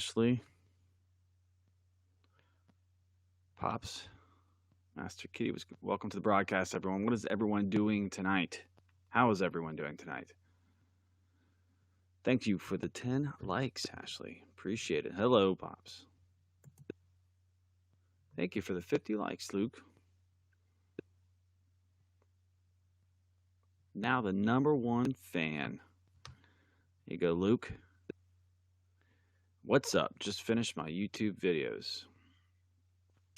Ashley. Pops. Master Kitty was welcome to the broadcast, everyone. What is everyone doing tonight? How is everyone doing tonight? Thank you for the 10 likes, Ashley. Appreciate it. Hello, Pops. Thank you for the 50 likes, Luke. Now the #1 fan. Here you go, Luke. What's up? Just finished my YouTube videos.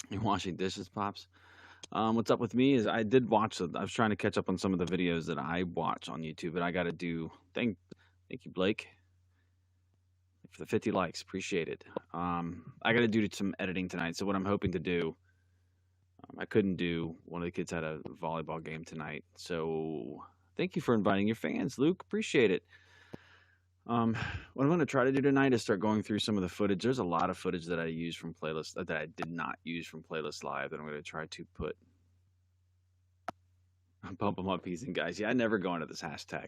You're washing dishes, Pops? What's up with me is I did watch. I was trying to catch up on some of the videos that I watch on YouTube, but I got to do. Thank you, Blake, for the 50 likes. Appreciate it. I got to do some editing tonight. So what I'm hoping to do, I couldn't do. One of the kids had a volleyball game tonight. So thank you for inviting your fans, Luke. Appreciate it. What I'm going to try to do tonight is start going through some of the footage. There's a lot of footage that I use from playlist that I did not use from Playlist Live that I'm going to try to put. Pump them up, peas and guys. Yeah, I never go into this hashtag.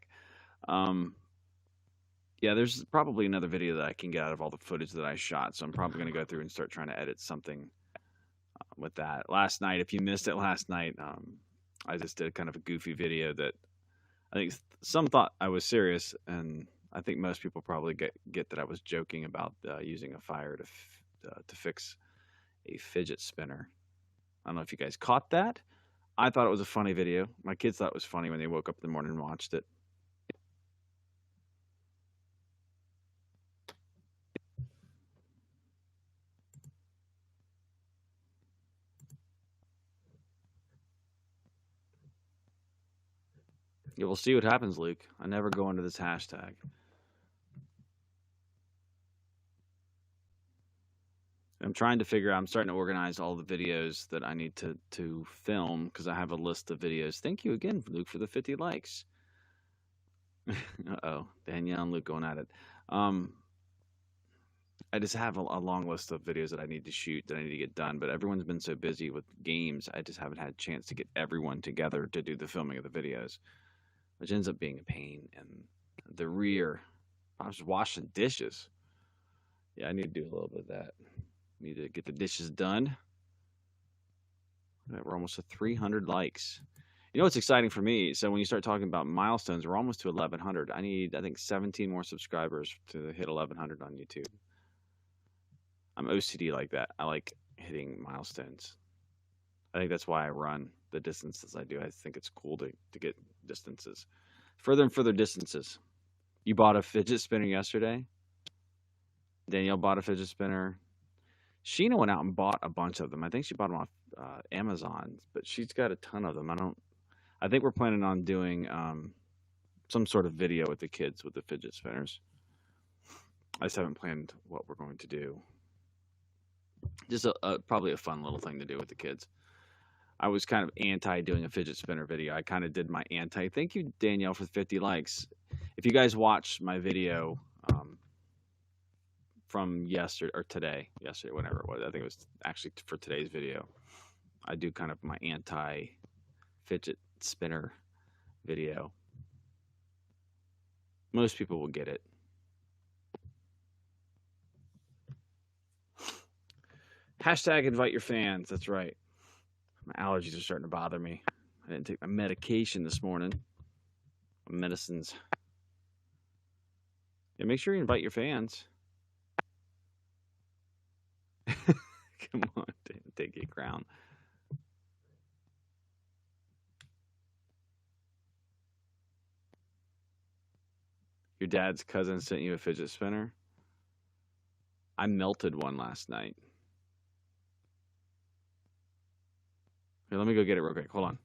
Yeah, there's probably another video that I can get out of all the footage that I shot. So I'm probably going to go through and start trying to edit something with that. Last night, if you missed it last night, I just did kind of a goofy video that I think some thought I was serious, and I think most people probably get that I was joking about using a fire to fix a fidget spinner. I don't know if you guys caught that. I thought it was a funny video. My kids thought it was funny when they woke up in the morning and watched it. Yeah, we'll see what happens, Luke. I never go into this hashtag. I'm trying to figure out, I'm starting to organize all the videos that I need to film because I have a list of videos. Thank you again, Luke, for the 50 likes. Uh-oh, Danielle and Luke going at it. I just have a long list of videos that I need to shoot, that I need to get done, but everyone's been so busy with games, I just haven't had a chance to get everyone together to do the filming of the videos, which ends up being a pain in the rear. I was washing dishes. Yeah, I need to do a little bit of that. Need to get the dishes done. We're almost at 300 likes. You know what's exciting for me? So when you start talking about milestones, we're almost to 1,100. I need, I think, 17 more subscribers to hit 1,100 on YouTube. I'm OCD like that. I like hitting milestones. I think that's why I run the distances I do. I think it's cool to get distances. Further and further distances. You bought a fidget spinner yesterday? Danielle bought a fidget spinner. Sheena went out and bought a bunch of them. I think she bought them off Amazon, but she's got a ton of them. I think we're planning on doing some sort of video with the kids with the fidget spinners. I just haven't planned what we're going to do. Just probably a fun little thing to do with the kids. I was kind of anti doing a fidget spinner video. I kind of did my anti. Thank you, Danielle, for 50 likes. If you guys watched my video from yesterday or yesterday, whatever it was, I think it was actually for today's video, I do kind of my anti fidget spinner video. Most people will get it. Hashtag invite your fans. That's right. My allergies are starting to bother me. I didn't take my medication this morning. My medicines. Yeah, make sure you invite your fans. Come on, take your crown. Your dad's cousin sent you a fidget spinner? I melted one last night. Here, let me go get it real quick. Hold on.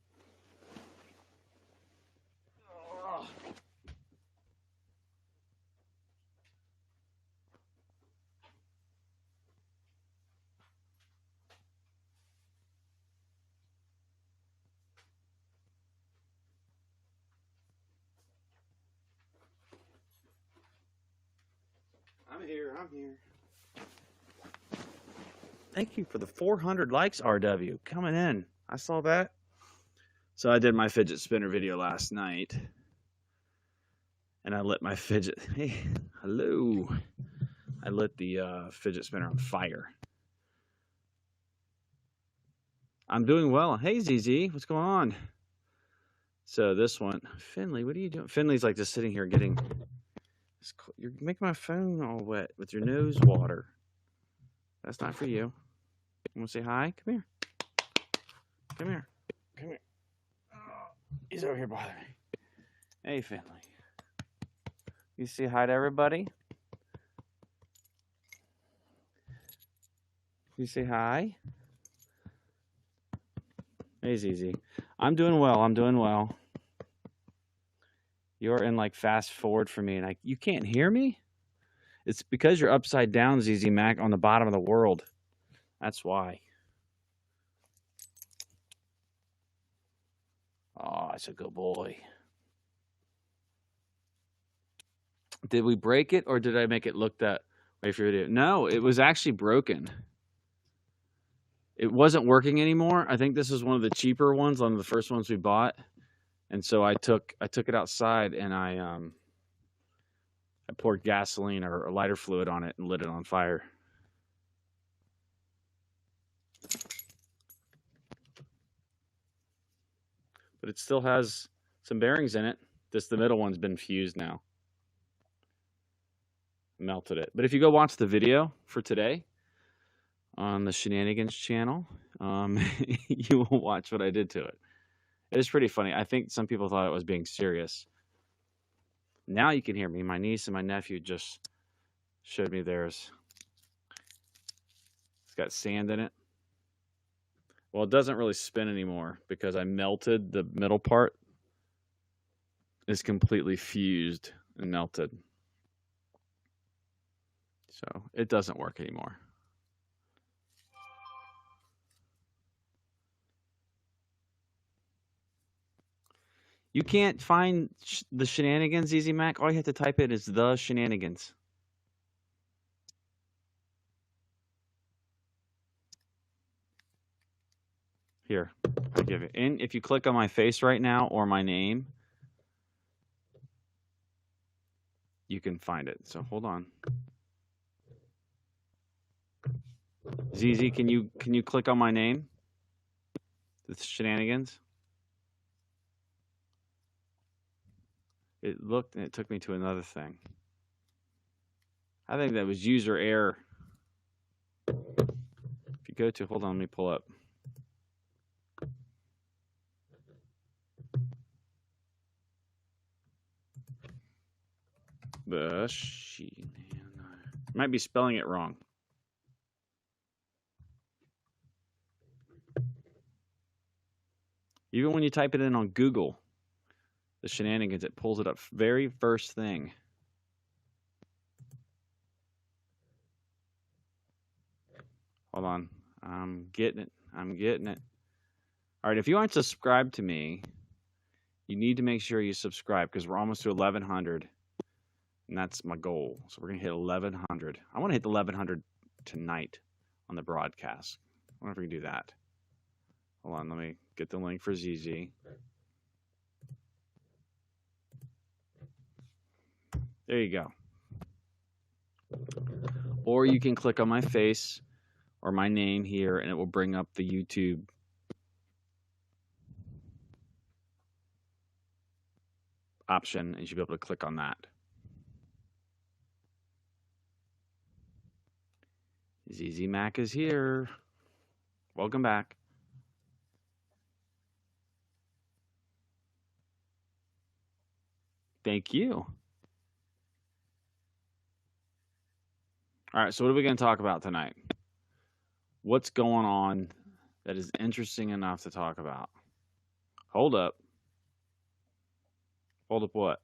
I'm here. Thank you for the 400 likes, RW. Coming in. I saw that. So I did my fidget spinner video last night. And I let my fidget... Hey, hello. I lit the fidget spinner on fire. I'm doing well. Hey, ZZ, what's going on? So this one, Finley, what are you doing? Finley's like just sitting here getting. You're making my phone all wet with your nose water. That's not for you. You want to say hi? Come here. Come here. Come here. Oh, he's over here bothering me. Hey, Finley. You say hi to everybody? You say hi? Hey, ZZ. I'm doing well. I'm doing well. You're in like fast forward for me, and you can't hear me? It's because you're upside down, ZZ Mac, on the bottom of the world. That's why. Oh, that's a good boy. Did we break it, or did I make it look that way for you? No, it was actually broken. It wasn't working anymore. I think this is one of the cheaper ones, one of the first ones we bought. And so I took it outside and I poured gasoline or lighter fluid on it and lit it on fire. But it still has some bearings in it. The middle one's been fused now. Melted it. But if you go watch the video for today on the Shenanigans channel, you will watch what I did to it. It is pretty funny. I think some people thought it was being serious. Now you can hear me. My niece and my nephew just showed me theirs. It's got sand in it. Well, it doesn't really spin anymore because I melted the middle part. It's completely fused and melted. So it doesn't work anymore. You can't find the Shenanigans, Easy Mac. All you have to type in is the Shenanigans. Here, I'll give it. And if you click on my face right now or my name, you can find it. So hold on. ZZ, can you click on my name? The Shenanigans. It looked and it took me to another thing. I think that was user error. If you go to, hold on, let me pull up. Might be spelling it wrong. Even when you type it in on Google, the Shenanigans, it pulls it up very first thing. Hold on. I'm getting it. I'm getting it. All right, if you aren't subscribed to me, you need to make sure you subscribe because we're almost to 1,100. And that's my goal. So we're going to hit 1,100. I want to hit the 1,100 tonight on the broadcast. I wonder if we can do that. Hold on, let me get the link for ZZ. There you go. Or you can click on my face or my name here, and it will bring up the YouTube option, and you should be able to click on that. ZZ Mac is here. Welcome back. Thank you. All right, so what are we going to talk about tonight? What's going on that is interesting enough to talk about? Hold up. Hold up what?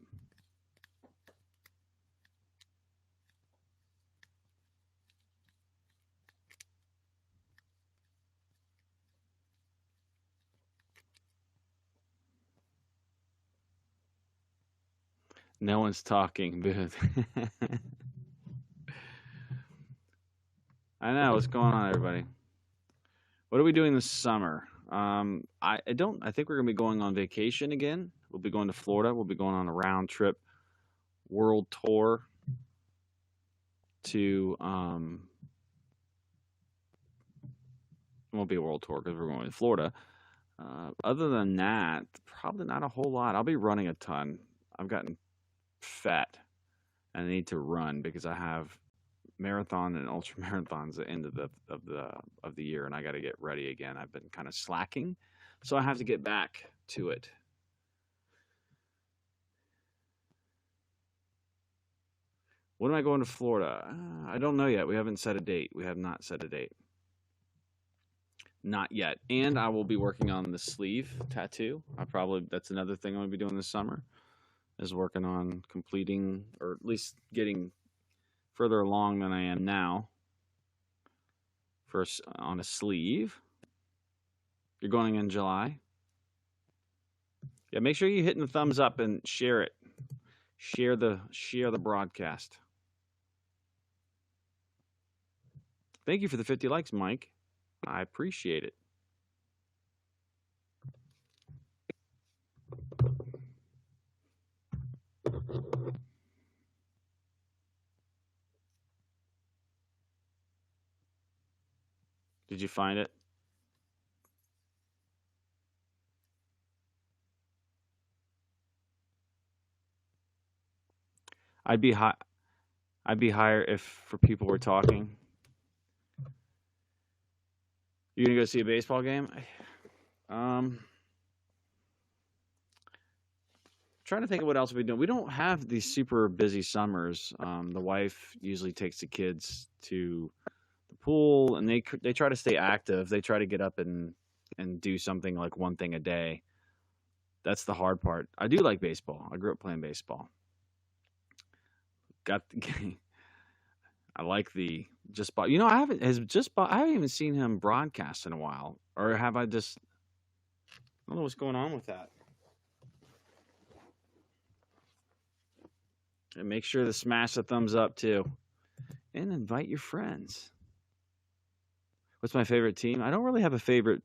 No one's talking, Booth. I know. What's going on, everybody? What are we doing this summer? I think we're going to be going on vacation again. We'll be going to Florida. We'll be going on a round trip world tour to it won't be a world tour because we're going to Florida. Other than that, probably not a whole lot. I'll be running a ton. I've gotten fat and I need to run because I have marathon and ultra marathons at the end of the year, and I got to get ready again. I've been kind of slacking, so I have to get back to it. When am I going to Florida? I don't know yet. We haven't set a date. We have not set a date. Not yet. And I will be working on the sleeve tattoo. That's another thing I'm going to be doing this summer, is working on completing, or at least getting further along than I am now. First on a sleeve. You're going in July. Yeah, make sure you're hitting the thumbs up and share it. Share the broadcast. Thank you for the 50 likes, Mike. I appreciate it. Did you find it? I'd be higher if for people were talking. You gonna go see a baseball game? Trying to think of what else we do. We don't have these super busy summers. The wife usually takes the kids to the pool, and they try to stay active. They try to get up and do something like one thing a day. That's the hard part. I do like baseball. I grew up playing baseball. Got the game. I like the just bought. I haven't even seen him broadcast in a while, or have I just? I don't know what's going on with that. And make sure to smash the thumbs up too, and invite your friends. What's my favorite team? I don't really have a favorite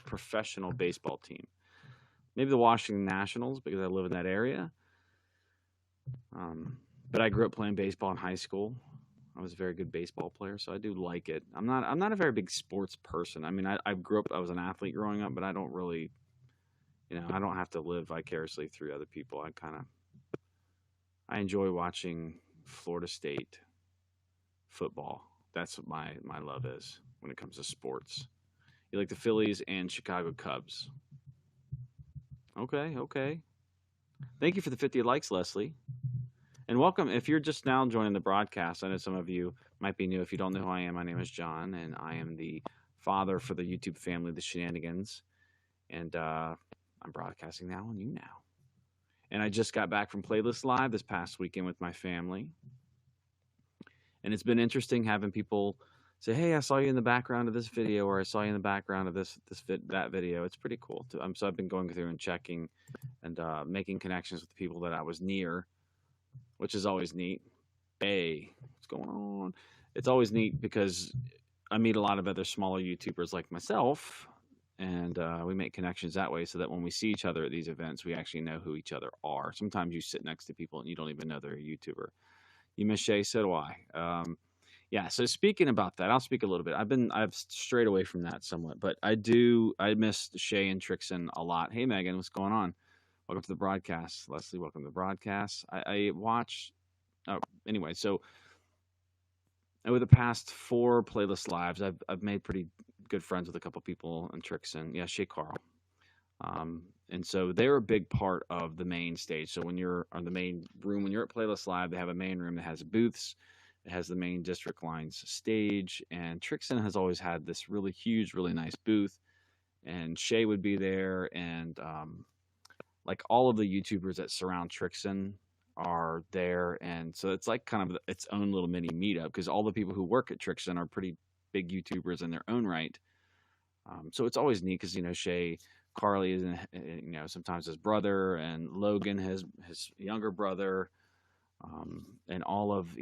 professional baseball team. Maybe the Washington Nationals because I live in that area. But I grew up playing baseball in high school. I was a very good baseball player, so I do like it. I'm not a very big sports person. I mean, I grew up. I was an athlete growing up, but I don't really, I don't have to live vicariously through other people. I enjoy watching Florida State football. That's what my love is when it comes to sports. You like the Phillies and Chicago Cubs. Okay. Thank you for the 50 likes, Leslie. And welcome. If you're just now joining the broadcast, I know some of you might be new. If you don't know who I am, my name is John, and I am the father for the YouTube family, The Shenanigans. And I'm broadcasting now on Younow. And I just got back from Playlist Live this past weekend with my family. And it's been interesting having people say, "Hey, I saw you in the background of this video," or "I saw you in the background of that video." It's pretty cool. So I've been going through and checking and making connections with the people that I was near, which is always neat. Hey, what's going on? It's always neat because I meet a lot of other smaller YouTubers like myself, and we make connections that way so that when we see each other at these events, we actually know who each other are. Sometimes you sit next to people and you don't even know they're a YouTuber. You miss Shay, so do I. Yeah, so speaking about that, I'll speak a little bit. I've strayed away from that somewhat, but I miss Shay and Trixon a lot. Hey, Megan, what's going on? Welcome to the broadcast. Leslie, welcome to the broadcast. I watch, anyway, so over the past 4 playlist lives, I've made pretty good friends with a couple people and Trixon. Yeah, Shay Carl. And so they're a big part of the main stage. So when you're on the main room, when you're at Playlist Live, they have a main room that has booths. It has the main District Lines stage. And Trixon has always had this really huge, really nice booth. And Shay would be there. And like all of the YouTubers that surround Trixon are there. And so it's like kind of its own little mini meetup because all the people who work at Trixon are pretty big YouTubers in their own right. So it's always neat because, Shay... Carly is, sometimes his brother, and Logan, his younger brother, and all of,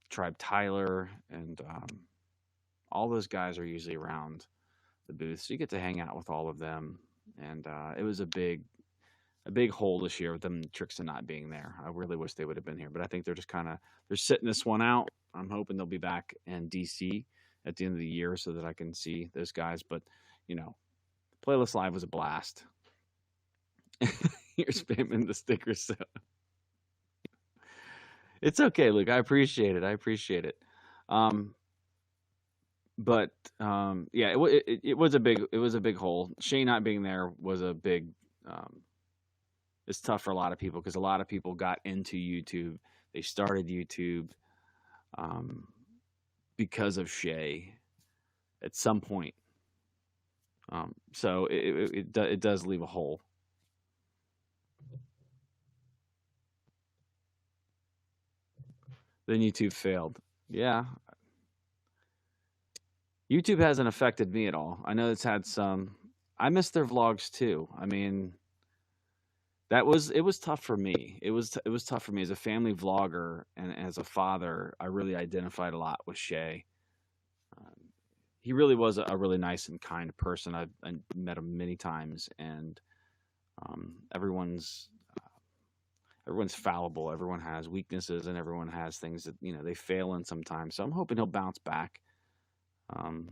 Tribe Tyler, and all those guys are usually around the booth. So you get to hang out with all of them. And it was a big a big hole this year with them Trixton not being there. I really wish they would have been here, but I think they're just kind of they're sitting this one out. I'm hoping they'll be back in DC at the end of the year so that I can see those guys. But you know, Playlist Live was a blast. You're spamming the stickers, so it's okay, Luke. I appreciate it. I appreciate it. Um, but yeah, it was a big hole. Shay not being there was a big. It's tough for a lot of people because a lot of people got into YouTube. They started YouTube um, because of Shay at some point. So it does leave a hole. Then YouTube failed. Yeah, YouTube hasn't affected me at all. I know it's had some. I miss their vlogs too. I mean, it was tough for me. It was tough for me as a family vlogger and as a father. I really identified a lot with Shay. Um, he really was a really nice and kind person. I met him many times, and everyone's everyone's fallible. Everyone has weaknesses, and everyone has things that they fail in sometimes. So I'm hoping he'll bounce back. Um,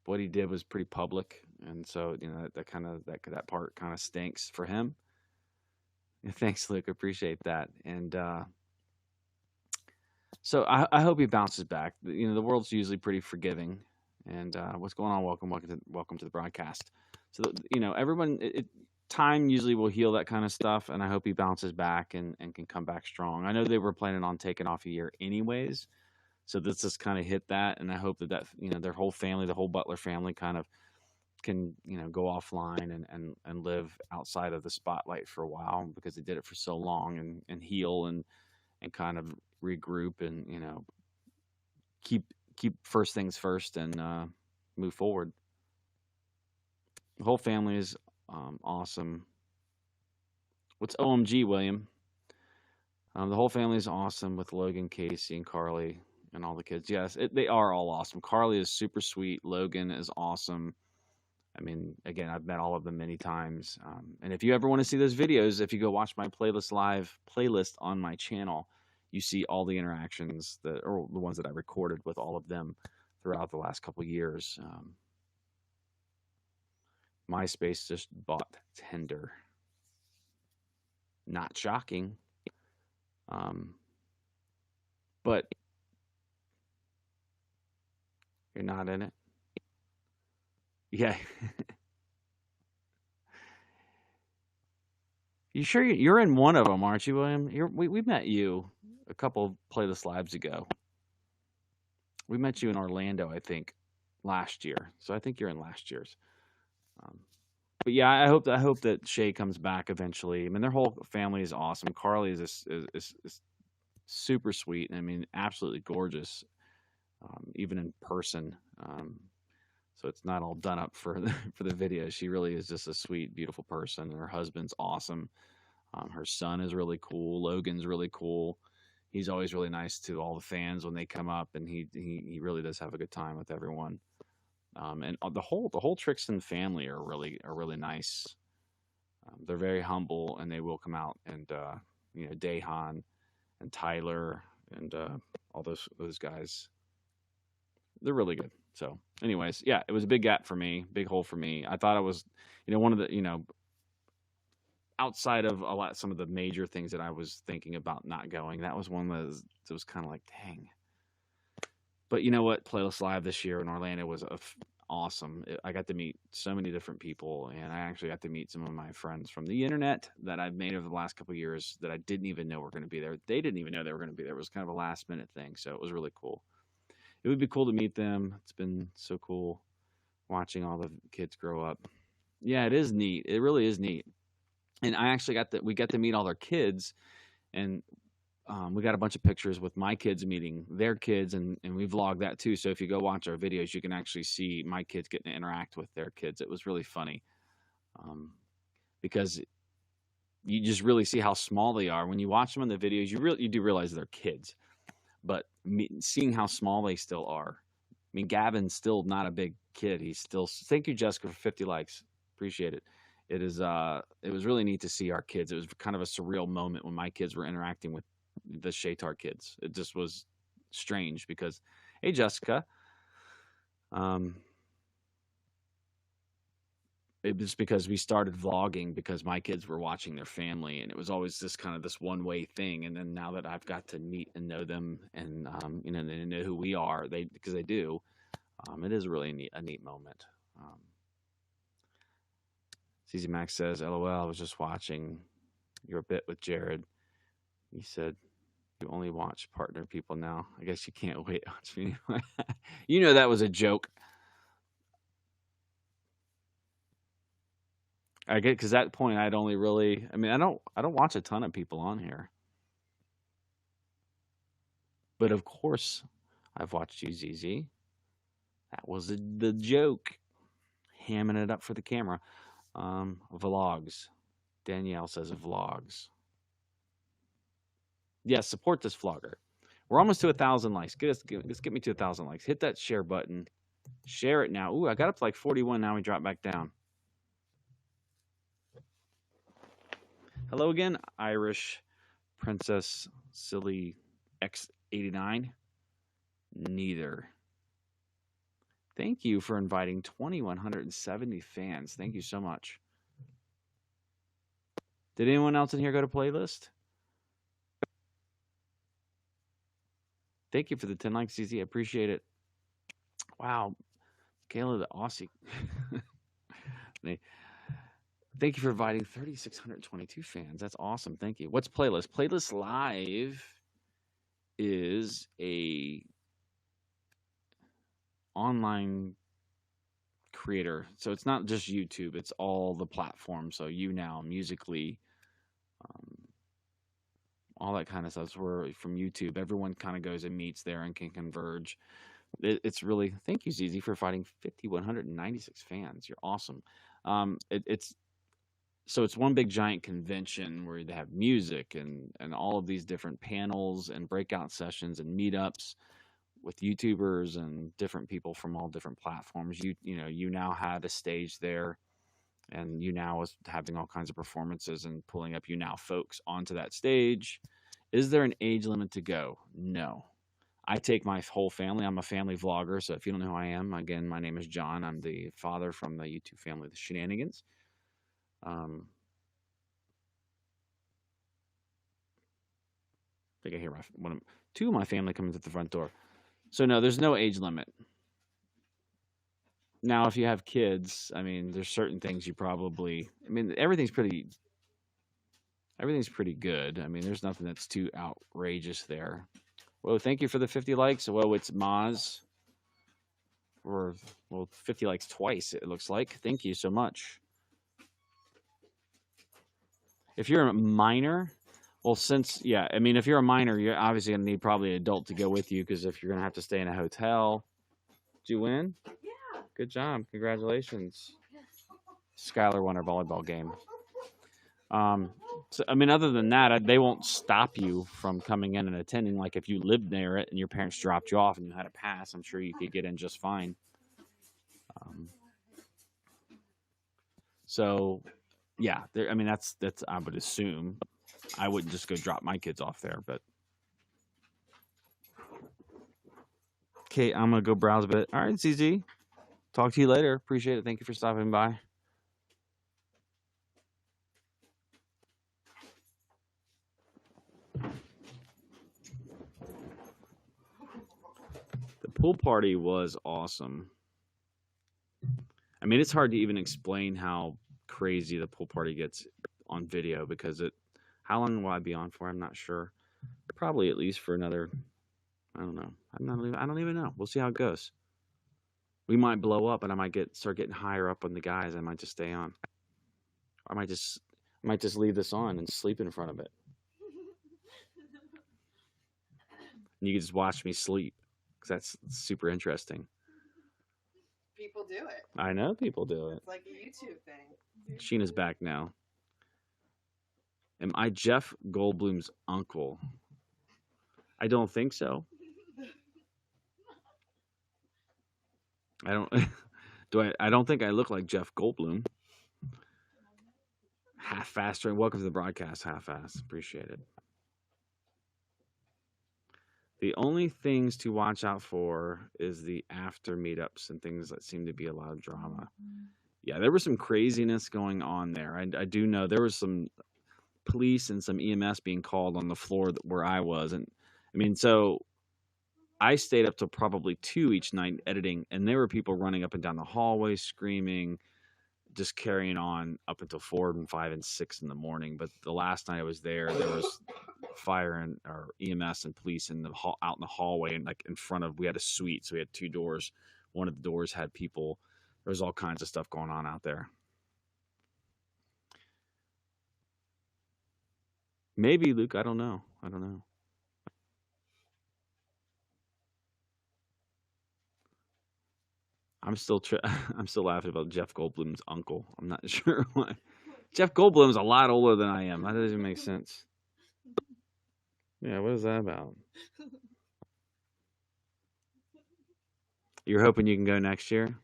what he did was pretty public, and so that part kind of stinks for him. Thanks, Luke. Appreciate that. And so I hope he bounces back. The world's usually pretty forgiving. And what's going on? Welcome to the broadcast. So everyone, time usually will heal that kind of stuff, and I hope he bounces back and can come back strong. I know they were planning on taking off a year anyways, so this just kind of hit that, and I hope that their whole family, the whole Butler family, kind of can go offline and live outside of the spotlight for a while because they did it for so long and heal and kind of regroup and keep first things first and move forward. The whole family is awesome. What's OMG, William? The whole family is awesome with Logan, Casey, and Carly and all the kids. Yes, they are all awesome. Carly is super sweet. Logan is awesome. I mean, again, I've met all of them many times. And if you ever want to see those videos, if you go watch my Playlist Live playlist on my channel, you see all the interactions or the ones that I recorded with all of them throughout the last couple of years. MySpace just bought Tinder. Not shocking. But you're not in it. Yeah. You sure you're in one of them, aren't you, William? We met you a couple of Playlist Lives ago. We met you in Orlando, I think, last year. So I think you're in last year's. But yeah, I hope that Shay comes back eventually. I mean, their whole family is awesome. Carly is super sweet. I mean, absolutely gorgeous, even in person. So it's not all done up for the video. She really is just a sweet, beautiful person. Her husband's awesome. Her son is really cool. Logan's really cool. He's always really nice to all the fans when they come up, and he really does have a good time with everyone. And the whole Trixton family are really nice. They're very humble, and they will come out and Dahan and Tyler and all those guys. They're really good. So, anyways, yeah, it was a big gap for me, big hole for me. I thought it was, one of the, outside of some of the major things that I was thinking about not going. That was one that was kind of like, dang. But you know what? Playlist Live this year in Orlando was awesome. I got to meet so many different people, and I actually got to meet some of my friends from the internet that I've made over the last couple of years that I didn't even know were going to be there. They didn't even know they were going to be there. It was kind of a last minute thing, so it was really cool. It would be cool to meet them. It's been so cool watching all the kids grow up. Yeah, it is neat. It really is neat. And I actually we got to meet all their kids, and we got a bunch of pictures with my kids meeting their kids, and we vlogged that too. So if you go watch our videos, you can actually see my kids getting to interact with their kids. It was really funny because you just really see how small they are when you watch them in the videos. You do realize they're kids, but seeing how small they still are. I mean, Gavin's still not a big kid. He's still. Thank you, Jessica, for 50 likes. Appreciate it. it was really neat to see our kids. It was kind of a surreal moment when my kids were interacting with the Shaitar kids. It just was strange because, hey Jessica, um, it was because we started vlogging because my kids were watching their family, and it was always this kind of this one way thing. And then now that I've got to meet and know them, and they know who we are, because they do. It is really a neat moment. CZ Max says, "LOL, I was just watching your bit with Jared. You said you only watch partner people now. I guess you can't wait to watch me." That was a joke. I get because at that point I'd only really. I mean, I don't watch a ton of people on here, but of course, I've watched you, ZZ. That was the joke, hamming it up for the camera. Vlogs. Danielle says vlogs. Yes, support this vlogger. We're almost to 1,000 likes. Let's get me to 1,000 likes. Hit that share button. Share it now. Ooh, I got up to like 41. Now we drop back down. Hello again, Irish Princess Silly X89. Neither. Thank you for inviting 2,170 fans. Thank you so much. Did anyone else in here go to playlist? Thank you for the 10 likes, CZ. I appreciate it. Wow. Kayla the Aussie. Thank you for inviting 3,622 fans. That's awesome. Thank you. What's playlist? Playlist Live is a online creator. So it's not just YouTube. It's all the platforms. So Younow, Musically, all that kind of stuff. So we're from YouTube. Everyone kind of goes and meets there and can converge. It's really, thank you, ZZ, for fighting 5,196 fans. You're awesome. It's one big giant convention where they have music and all of these different panels and breakout sessions and meetups with YouTubers and different people from all different platforms. You now had a stage there, and Younow was having all kinds of performances and pulling up Younow folks onto that stage. Is there an age limit to go? No. I take my whole family. I'm a family vlogger, so if you don't know who I am, again, my name is John. I'm the father from the YouTube family, The Shenanigans. I think I hear two of my family coming to the front door. So no, there's no age limit. Now, if you have kids, I mean, there's certain things everything's pretty good. I mean, there's nothing that's too outrageous there. Well, thank you for the 50 likes. Well, it's Maz. 50 likes twice, it looks like. Thank you so much. If you're a minor, if you're a minor, you're obviously going to need probably an adult to go with you, because if you're going to have to stay in a hotel. Did you win? Yeah. Good job. Congratulations. Skylar won our volleyball game. Other than that, they won't stop you from coming in and attending. Like if you lived near it and your parents dropped you off and you had a pass, I'm sure you could get in just fine. Yeah, that's I would assume. I wouldn't just go drop my kids off there, but okay, I'm gonna go browse a bit. All right, CZ. Talk to you later. Appreciate it. Thank you for stopping by. The pool party was awesome. I mean, it's hard to even explain how crazy the pool party gets on video, because how long will I be on for? I'm not sure. Probably at least for another, I don't know. I don't even know. We'll see how it goes. We might blow up, and I might start getting higher up on the guys. I might just stay on. I might just leave this on and sleep in front of it. And you can just watch me sleep, because that's super interesting. People do it. I know people do it. It's like a YouTube thing. Sheena's back now. Am I Jeff Goldblum's uncle? I don't think so. I don't think I look like Jeff Goldblum. Half-fast, and welcome to the broadcast, half-fast. Appreciate it. The only things to watch out for is the after meetups and things that seem to be a lot of drama. Yeah, there was some craziness going on there. I do know there was some police and some EMS being called on the floor where I was. And I mean, so I stayed up till probably 2 each night editing, and there were people running up and down the hallway screaming, just carrying on up until 4 and 5 and 6 in the morning. But the last night I was there was fire and or EMS and police in the out in the hallway, and like in front of, we had a suite, so we had 2 doors. One of the doors had people. There was all kinds of stuff going on out there. Maybe, Luke, I don't know. I'm still I'm still laughing about Jeff Goldblum's uncle. I'm not sure why. Jeff Goldblum's a lot older than I am. That doesn't make sense. Yeah, what is that about? You're hoping you can go next year? And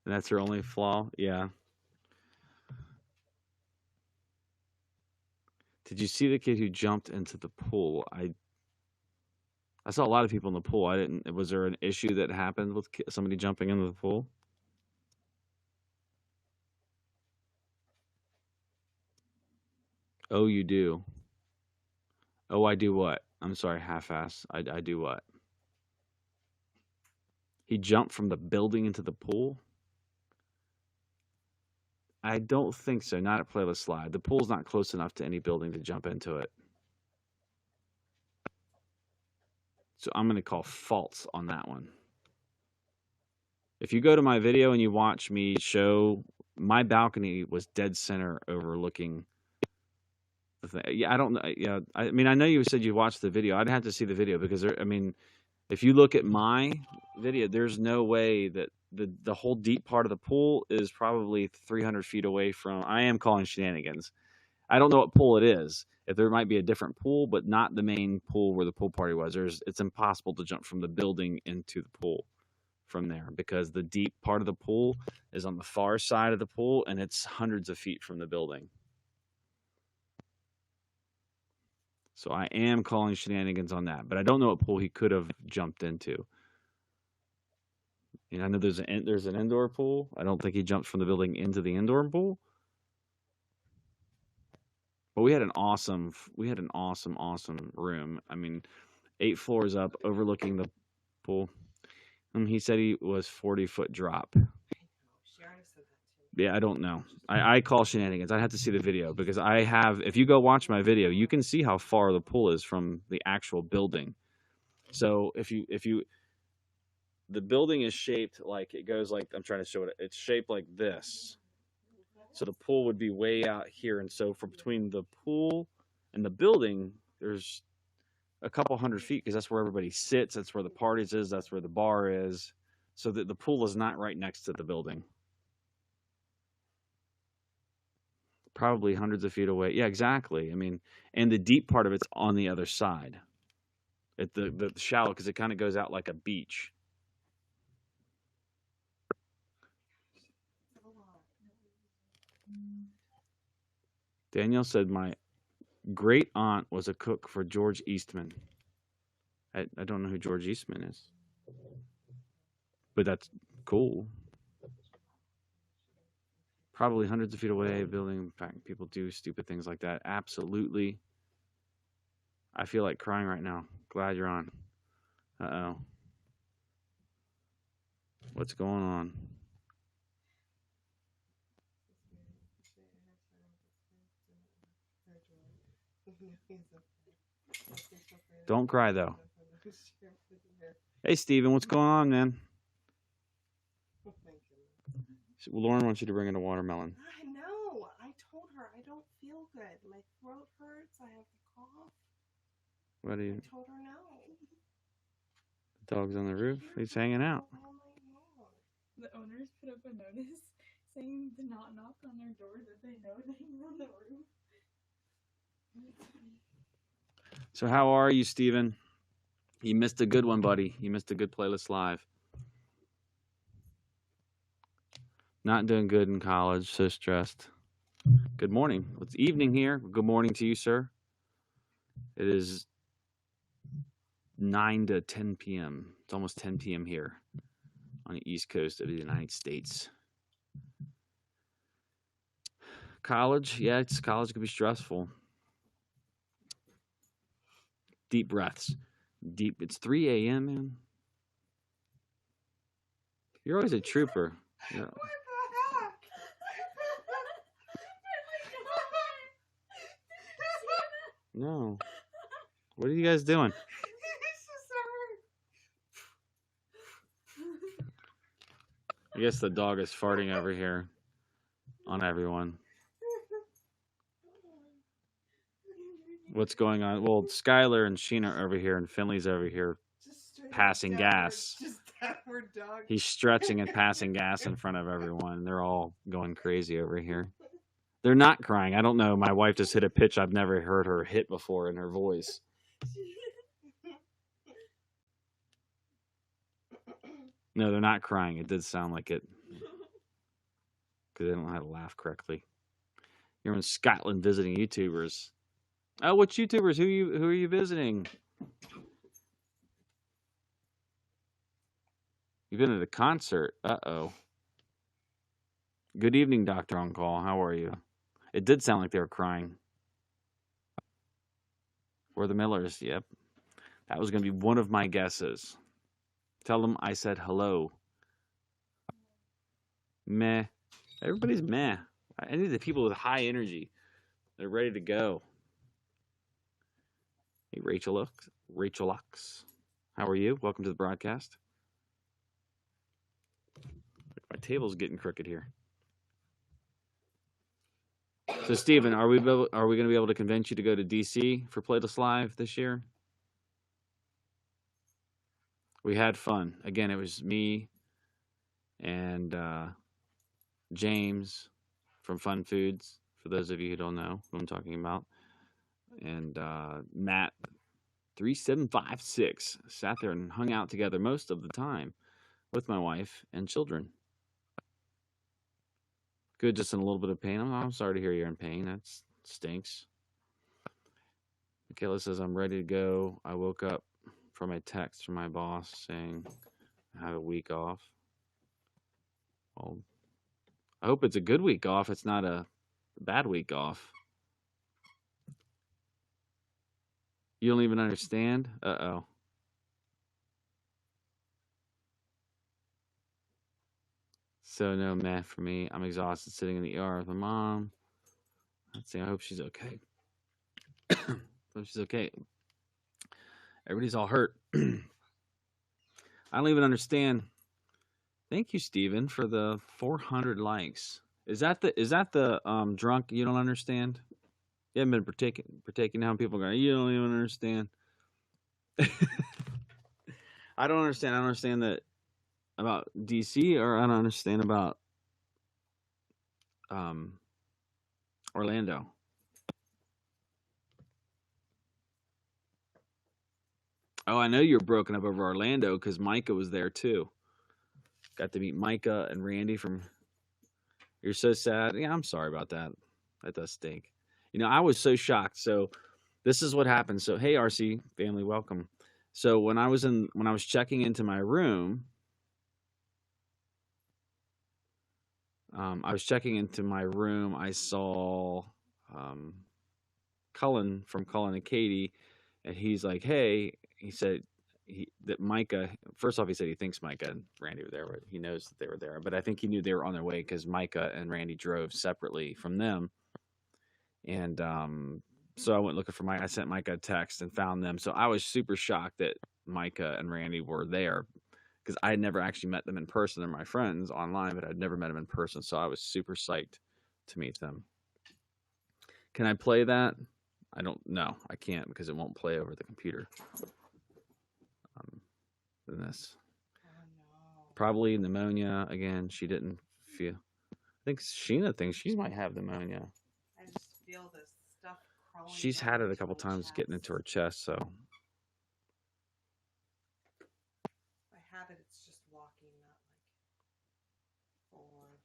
that's your only flaw? Yeah. Did you see the kid who jumped into the pool? I saw a lot of people in the pool. I didn't. Was there an issue that happened with somebody jumping into the pool? Oh, you do. Oh, I do what? I'm sorry, half-ass. I do what? He jumped from the building into the pool? I don't think so. Not at Playlist Slide. The pool's not close enough to any building to jump into it. So I'm going to call false on that one. If you go to my video and you watch me show, my balcony was dead center overlooking the thing. Yeah, I don't know. Yeah, I mean, I know you said you watched the video. I'd have to see the video because I mean, if you look at my video, there's no way that the whole deep part of the pool is probably 300 feet away from. I am calling shenanigans. I don't know what pool it is. If there might be a different pool, but not the main pool where the pool party was. It's impossible to jump from the building into the pool from there because the deep part of the pool is on the far side of the pool and it's hundreds of feet from the building. So I am calling shenanigans on that, but I don't know what pool he could have jumped into. And I know there's an indoor pool. I don't think he jumped from the building into the indoor pool. But we had an awesome room. I mean, 8 floors up, overlooking the pool. And he said he was 40-foot drop. Yeah, I don't know. I call shenanigans. I'd have to see the video because I have. If you go watch my video, you can see how far the pool is from the actual building. So if you, the building is shaped like it goes like I'm trying to show it. It's shaped like this. So the pool would be way out here, and so for between the pool and the building, there's a couple hundred feet because that's where everybody sits. That's where the parties is. That's where the bar is. So that the pool is not right next to the building. Probably hundreds of feet away. Yeah, exactly. I mean, and the deep part of it's on the other side. At the shallow, because it kind of goes out like a beach. Danielle said my great aunt was a cook for George Eastman. I don't know who George Eastman is, but that's cool. Probably hundreds of feet away, building. In fact, people do stupid things like that. Absolutely. I feel like crying right now. Glad you're on. Uh-oh. What's going on? Don't cry, though. Hey, Steven, what's going on, man? Lauren wants you to bring in a watermelon. I know. I told her I don't feel good. My throat hurts. I have to cough. What do you? I told her no. The dog's on the roof. He's hanging out. The owners put up a notice saying to not knock on their door that they know they're on the roof. So how are you, Steven? You missed a good one, buddy. You missed a good playlist live. Not doing good in college. So stressed. Good morning. It's evening here. Good morning to you, sir. It is 9 to 10 p.m. It's almost 10 p.m. here on the East Coast of the United States. College, yeah, college can be stressful. Deep breaths. Deep. It's 3 a.m., man. You're always a trooper. What the heck? No. What are you guys doing? It's just I guess the dog is farting over here on everyone. What's going on? Well, Skylar and Sheena are over here, and Finley's over here passing gas. Just downward dog. He's stretching and passing gas in front of everyone. They're all going crazy over here. They're not crying. I don't know. My wife just hit a pitch I've never heard her hit before in her voice. No, they're not crying. It did sound like it. Because they don't know how to laugh correctly. You're in Scotland visiting YouTubers. Oh, which YouTubers? Who are you visiting? You've been at a concert. Uh-oh. Good evening, Dr. On Call. How are you? It did sound like they were crying. We're the Millers. Yep. That was going to be one of my guesses. Tell them I said hello. Meh. Everybody's meh. I need the people with high energy. They're ready to go. Hey, Rachel Lux. How are you? Welcome to the broadcast. My table's getting crooked here. So, Steven, are we going to be able to convince you to go to DC for Playlist Live this year? We had fun. Again, it was me and James from Fun Foods, for those of you who don't know who I'm talking about. And Matt 3756 sat there and hung out together most of the time with my wife and children. Good, just in a little bit of pain. I'm sorry to hear you're in pain. That stinks. Michaela says, I'm ready to go. I woke up from a text from my boss saying I have a week off. Well, I hope it's a good week off. It's not a bad week off. You don't even understand? Uh-oh. So no math for me. I'm exhausted sitting in the ER with my mom. Let's see. I hope she's okay. Hope she's okay. Everybody's all hurt. I don't even understand. Thank you, Steven, for the 400 likes. Is that the drunk you don't understand? You haven't been partaking how people are going, you don't even understand. I don't understand. I don't understand that about DC, or I don't understand about Orlando. Oh, I know you're broken up over Orlando because Micah was there too. Got to meet Micah and Randy from. You're so sad. Yeah, I'm sorry about that. That does stink. You know, I was so shocked. So this is what happened. So hey, RC family, welcome. So when I was checking into my room, I saw Cullen from Cullen and Katie, and he's like, hey, he said that Micah, first off, he said he thinks Micah and Randy were there, but he knows that they were there. But I think he knew they were on their way because Micah and Randy drove separately from them. And so I went looking for Micah. I sent Micah a text and found them. So I was super shocked that Micah and Randy were there because I had never actually met them in person. They're my friends online, but I'd never met them in person. So I was super psyched to meet them. Can I play that? I don't know. I can't because it won't play over the computer. This. Oh, no. Probably pneumonia again. She didn't feel. I think Sheena thinks she might have pneumonia. I just feel this stuff crawling. She's down had it a into couple my times chest. getting into her chest, so. If I have it, it's just walking, not like forward.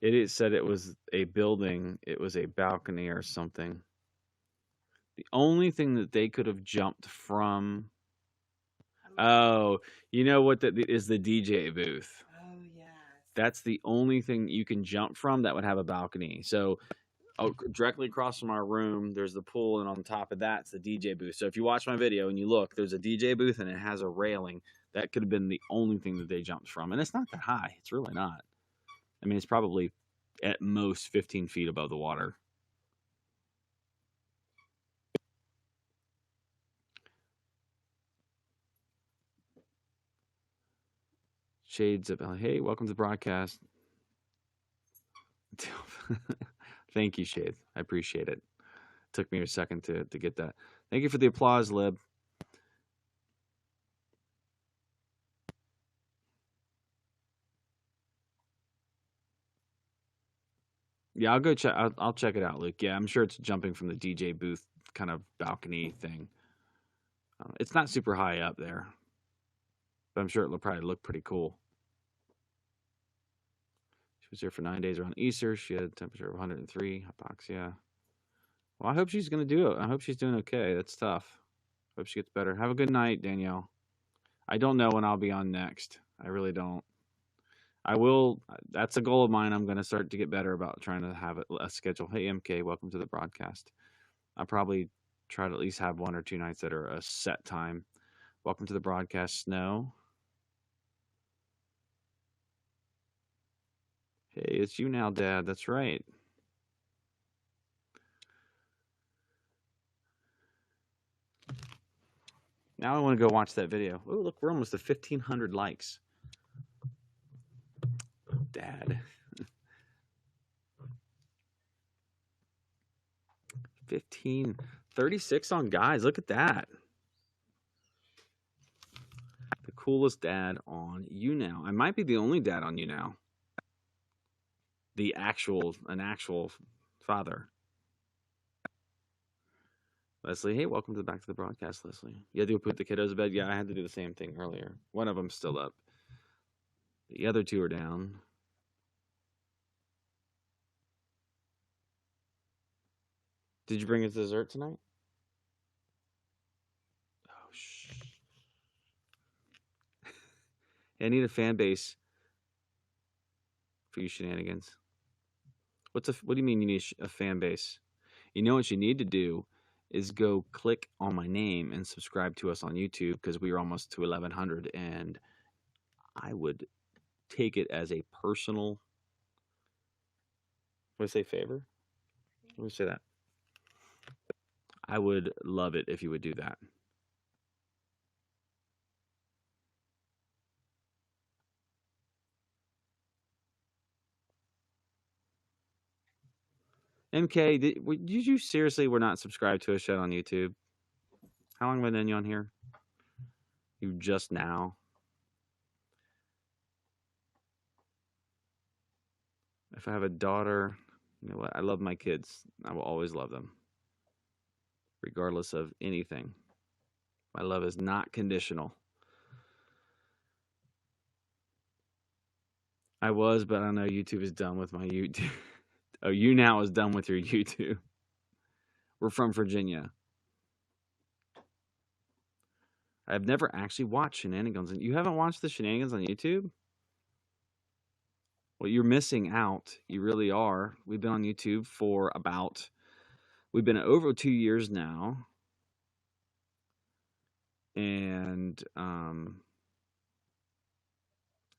It said it was a building. It was a balcony or something. The only thing that they could have jumped from. Oh, you know what? That is the DJ booth. Oh, yes. That's the only thing you can jump from that would have a balcony. So directly across from our room, there's the pool, and on top of that's the DJ booth. So if you watch my video and you look, there's a DJ booth and it has a railing. That could have been the only thing that they jumped from. And it's not that high. It's really not. I mean, it's probably at most 15 feet above the water. Shades of, hey, welcome to the broadcast. Thank you, Shades. I appreciate it. Took me a second to get that. Thank you for the applause, Lib. Yeah, I'll go check. I'll check it out, Luke. Yeah, I'm sure it's jumping from the DJ booth kind of balcony thing. It's not super high up there, but I'm sure it'll probably look pretty cool. She was here for 9 days around Easter. She had a temperature of 103, hypoxia. Well, I hope she's going to do it. I hope she's doing okay. That's tough. Hope she gets better. Have a good night, Danielle. I don't know when I'll be on next. I really don't. I will. That's a goal of mine. I'm going to start to get better about trying to have a schedule. Hey, MK, welcome to the broadcast. I'll probably try to at least have 1 or 2 nights that are a set time. Welcome to the broadcast, Snow. Hey, it's you now, Dad. That's right. Now I want to go watch that video. Oh, look, we're almost at 1,500 likes. Dad. 36 on guys. Look at that. The coolest dad on Younow. I might be the only dad on Younow. An actual father. Leslie, hey, welcome back to the broadcast, Leslie. You had to put the kiddos to bed? Yeah, I had to do the same thing earlier. One of them's still up. The other 2 are down. Did you bring us dessert tonight? Oh, shh. I need a fan base for you shenanigans. What do you mean you need a fan base? You know what you need to do is go click on my name and subscribe to us on YouTube, because we are almost to 1,100, and I would take it as a personal, what do I say, favor? Let me say that. I would love it if you would do that. MK, did you seriously were not subscribed to us yet on YouTube? How long have I been you on here? You just now? If I have a daughter, you know what? I love my kids. I will always love them, regardless of anything. My love is not conditional. I was, but I know YouTube is done with my YouTube. Oh, Younow is done with your YouTube. We're from Virginia. I've never actually watched Shenanigans. You haven't watched the Shenanigans on YouTube? Well, you're missing out. You really are. We've been on YouTube for we've been over 2 years now. And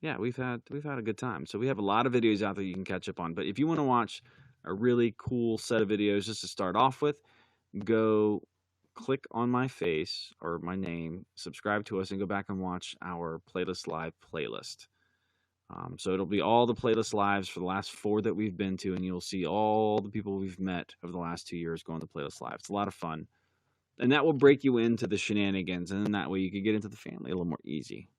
yeah, we've had a good time. So we have a lot of videos out there you can catch up on. But if you want to watch a really cool set of videos just to start off with, go click on my face or my name, subscribe to us, and go back and watch our Playlist Live playlist. So it'll be all the playlist lives for the last 4 that we've been to, and you'll see all the people we've met over the last 2 years going to playlist live. It's a lot of fun. And that will break you into the shenanigans, and then that way you can get into the family a little more easy.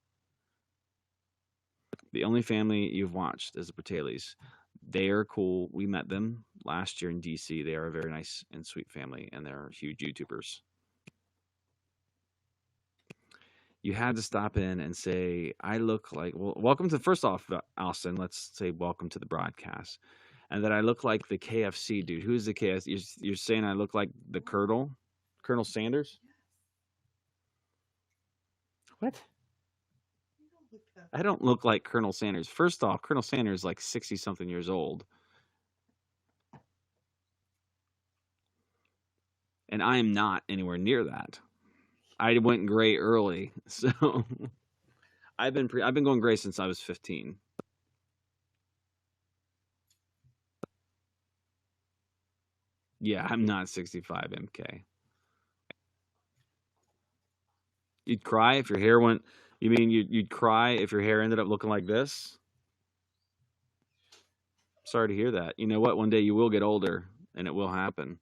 The only family you've watched is the Bertales. They are cool. We met them last year in DC. They are a very nice and sweet family, and they're huge YouTubers. You had to stop in and say, I look like, well, welcome to, first off, Austin, let's say welcome to the broadcast, and that I look like the KFC dude. Who's the KFC? You're saying I look like the Colonel Sanders? Yes. What? You don't look that. I don't look like Colonel Sanders. First off, Colonel Sanders is like 60 something years old. And I am not anywhere near that. I went gray early. So I've been going gray since I was 15. Yeah, I'm not 65 MK. You'd cry if your hair went. You mean you'd cry if your hair ended up looking like this? Sorry to hear that. You know what? One day you will get older, and it will happen.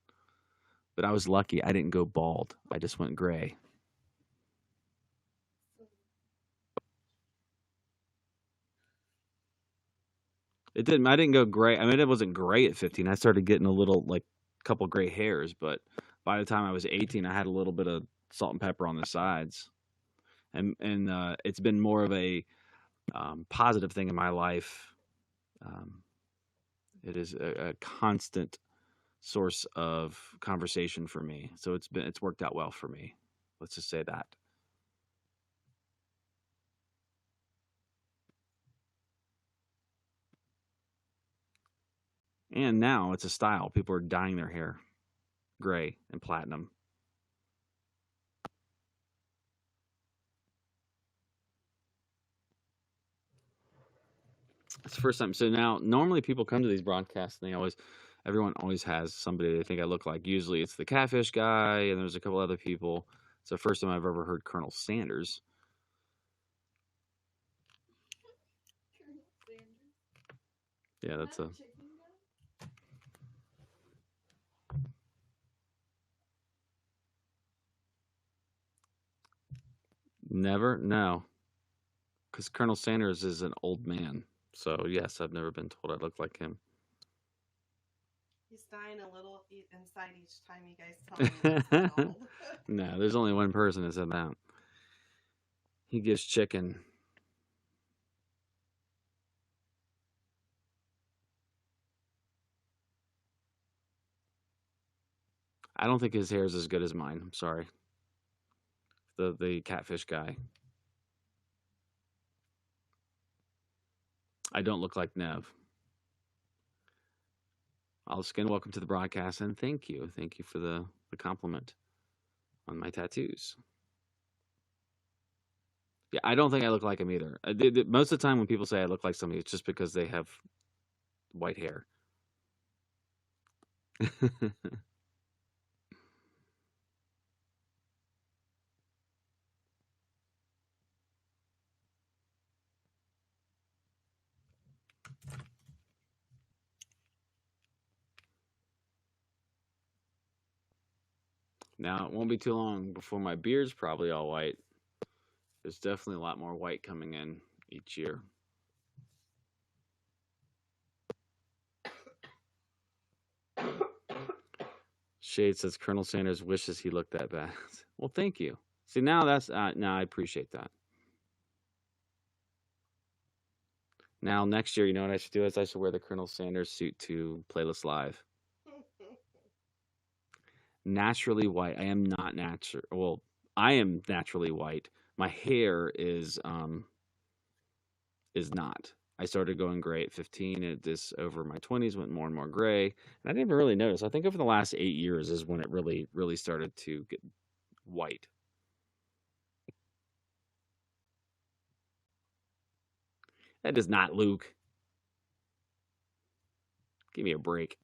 But I was lucky. I didn't go bald. I just went gray. It didn't. I didn't go gray. I mean, it wasn't gray at 15. I started getting a little like couple gray hairs, but by the time I was 18, I had a little bit of salt and pepper on the sides, and it's been more of a positive thing in my life. It is a constant source of conversation for me, so it's worked out well for me. Let's just say that. And now it's a style. People are dyeing their hair gray and platinum. It's the first time. So now, normally people come to these broadcasts and everyone always has somebody they think I look like. Usually it's the catfish guy, and there's a couple other people. It's the first time I've ever heard Colonel Sanders. Colonel Sanders. Yeah, that's a. chicken guy? Never? No. Because Colonel Sanders is an old man. So, yes, I've never been told I look like him. He's dying a little inside each time you guys tell me he's old. No, there's only one person that said that. He gives chicken. I don't think his hair is as good as mine. I'm sorry. The catfish guy. I don't look like Nev. Skin, welcome to the broadcast, and thank you. Thank you for the compliment on my tattoos. Yeah, I don't think I look like him either. Most of the time when people say I look like somebody, it's just because they have white hair. Now, it won't be too long before my beard's probably all white. There's definitely a lot more white coming in each year. Shade says Colonel Sanders wishes he looked that bad. Well, thank you. See, now that's now I appreciate that. Now next year, you know what I should do? Is I should wear the Colonel Sanders suit to Playlist Live. Naturally white. I am not natural. Well, I am naturally white. My hair is not. I started going gray at 15. This over my 20s went more and more gray, and I didn't even really notice. I think over the last 8 years is when it really started to get white. That is not Luke. Give me a break.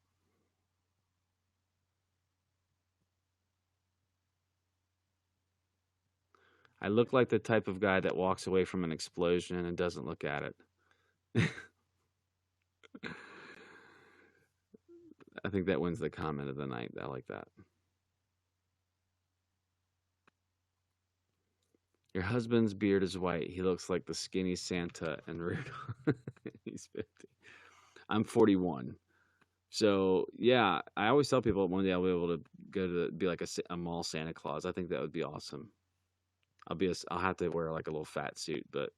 I look like the type of guy that walks away from an explosion and doesn't look at it. I think that wins the comment of the night. I like that. Your husband's beard is white. He looks like the skinny Santa and Rudolph. He's 50. I'm 41. So, yeah, I always tell people one day I'll be able to go to be like a mall Santa Claus. I think that would be awesome. I'll have to wear like a little fat suit, but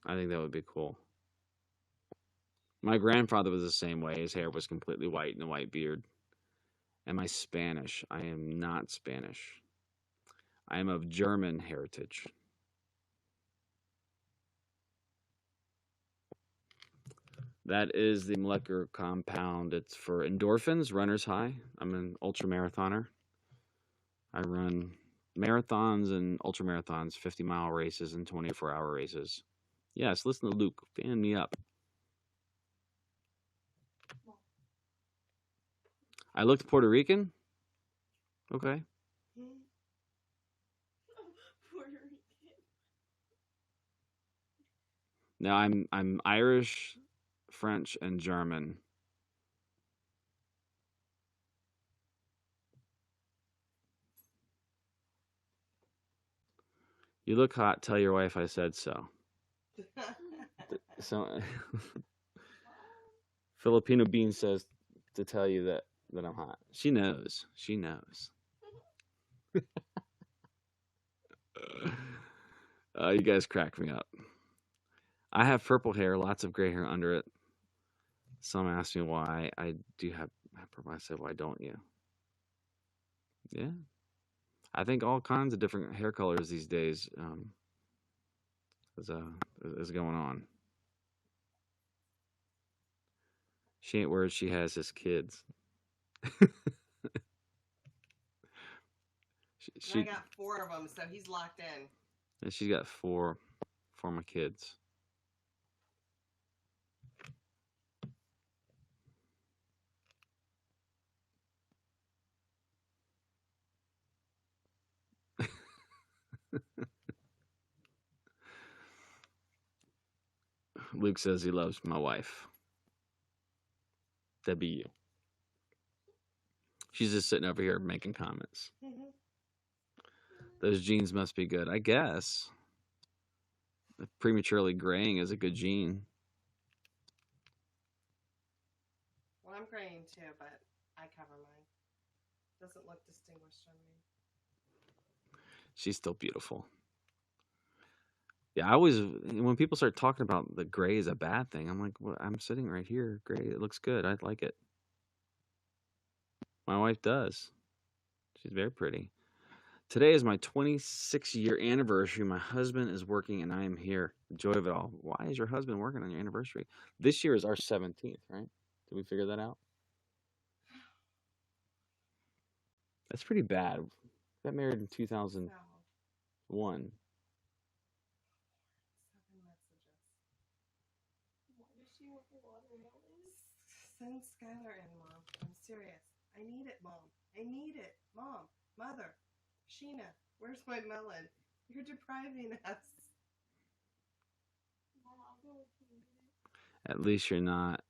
I think that would be cool. My grandfather was the same way. His hair was completely white and a white beard. Am I Spanish? I am not Spanish. I am of German heritage. That is the molecular compound. It's for endorphins, runner's high. I'm an ultra marathoner. I run marathons and ultra marathons, 50-mile races and 24-hour races. Yes, listen to Luke. Fan me up. I looked Puerto Rican. Okay. Puerto Rican. Now I'm Irish, French, and German. You look hot. Tell your wife I said so. So Filipino Bean says to tell you that I'm hot. She knows. She knows. You guys crack me up. I have purple hair, lots of gray hair under it. Some ask me why I do have purple. I said, why don't you? Yeah. I think all kinds of different hair colors these days is going on. She ain't worried she has his kids. I got 4 of them, so he's locked in. And she's got four of my kids. Luke says he loves my wife. That'd be you. She's just sitting over here making comments. Those genes must be good. I guess. Prematurely graying is a good gene. Well, I'm graying too, but I cover mine. Doesn't look distinguished on me. She's still beautiful. Yeah, I always, when people start talking about the gray is a bad thing, I'm like, well, I'm sitting right here. Gray, it looks good. I like it. My wife does. She's very pretty. Today is my 26-year anniversary. My husband is working and I am here. The joy of it all. Why is your husband working on your anniversary? This year is our 17th, right? Did we figure that out? That's pretty bad. Got married in 2001. 7 messages. Why does she want a lot of dollars? Send Skylar in, Mom. I'm serious. I need it, Mom. I need it. Mom. Mother. Sheena. Where's my melon? You're depriving us. Mom, I'll go with you. At least you're not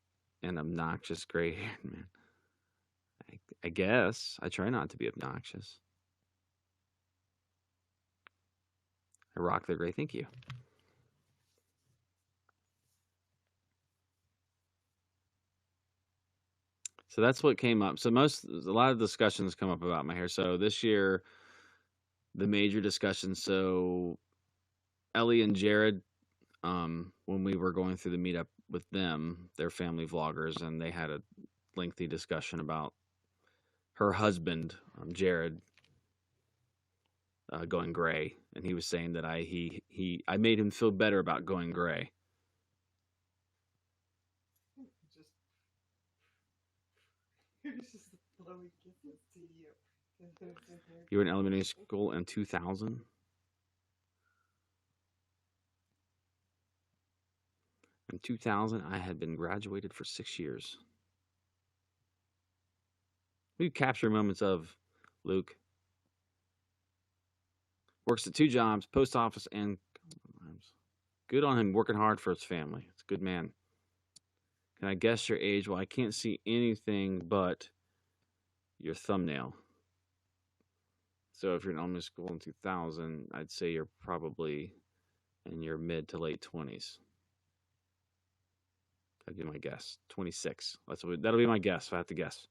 an obnoxious gray-haired man. I guess. I try not to be obnoxious. I rock the gray. Thank you. So that's what came up. So a lot of discussions come up about my hair. So this year, the major discussion. So Ellie and Jared, when we were going through the meetup with them, they're family vloggers, and they had a lengthy discussion about her husband, Jared, going gray, and he was saying that I made him feel better about going gray. Just blowing kisses to you. You were in elementary school in 2000. In 2000, I had been graduated for 6 years. We capture moments of Luke. Works at 2 jobs, post office and good on him, working hard for his family. It's a good man. Can I guess your age? Well, I can't see anything but your thumbnail. So if you're in elementary school in 2000, I'd say you're probably in your mid to late 20s. That'd be my guess. 26. That'll be my guess if I have to guess.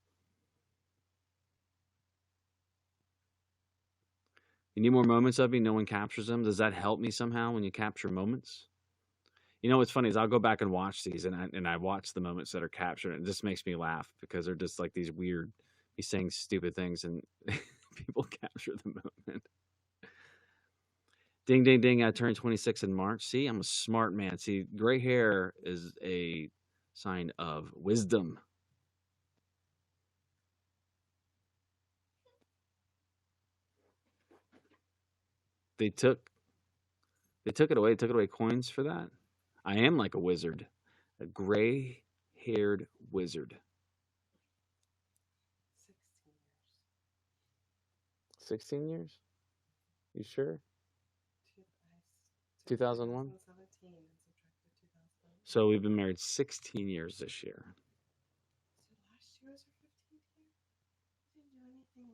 You need more moments of me. No one captures them. Does that help me somehow when you capture moments? You know what's funny is I'll go back and watch these, and I watch the moments that are captured, and it just makes me laugh because they're just like these weird. He's saying stupid things, and people capture the moment. Ding, ding, ding! I turned 26 in March. See, I'm a smart man. See, gray hair is a sign of wisdom. They took it away. They took it away coins for that. I am like a wizard, a gray-haired wizard. 16 years? You sure? 2001? So we've been married 16 years this year. So last year was our 15th year? We didn't do anything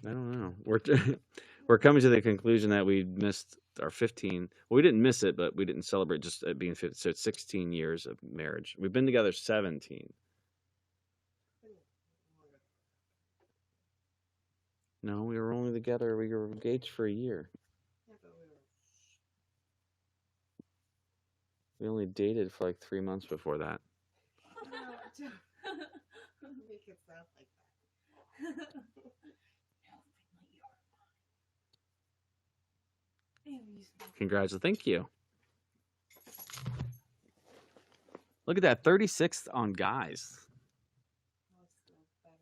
like. I don't know. We're coming to the conclusion that we missed our 15. Well, we didn't miss it, but we didn't celebrate just it being 15. So it's 16 years of marriage. We've been together 17. No, we were only together. We were engaged for a year. Yeah, but We only dated for like 3 months before that. no, don't make it sound like that. Congratulations. Thank you. Look at that. 36th on guys.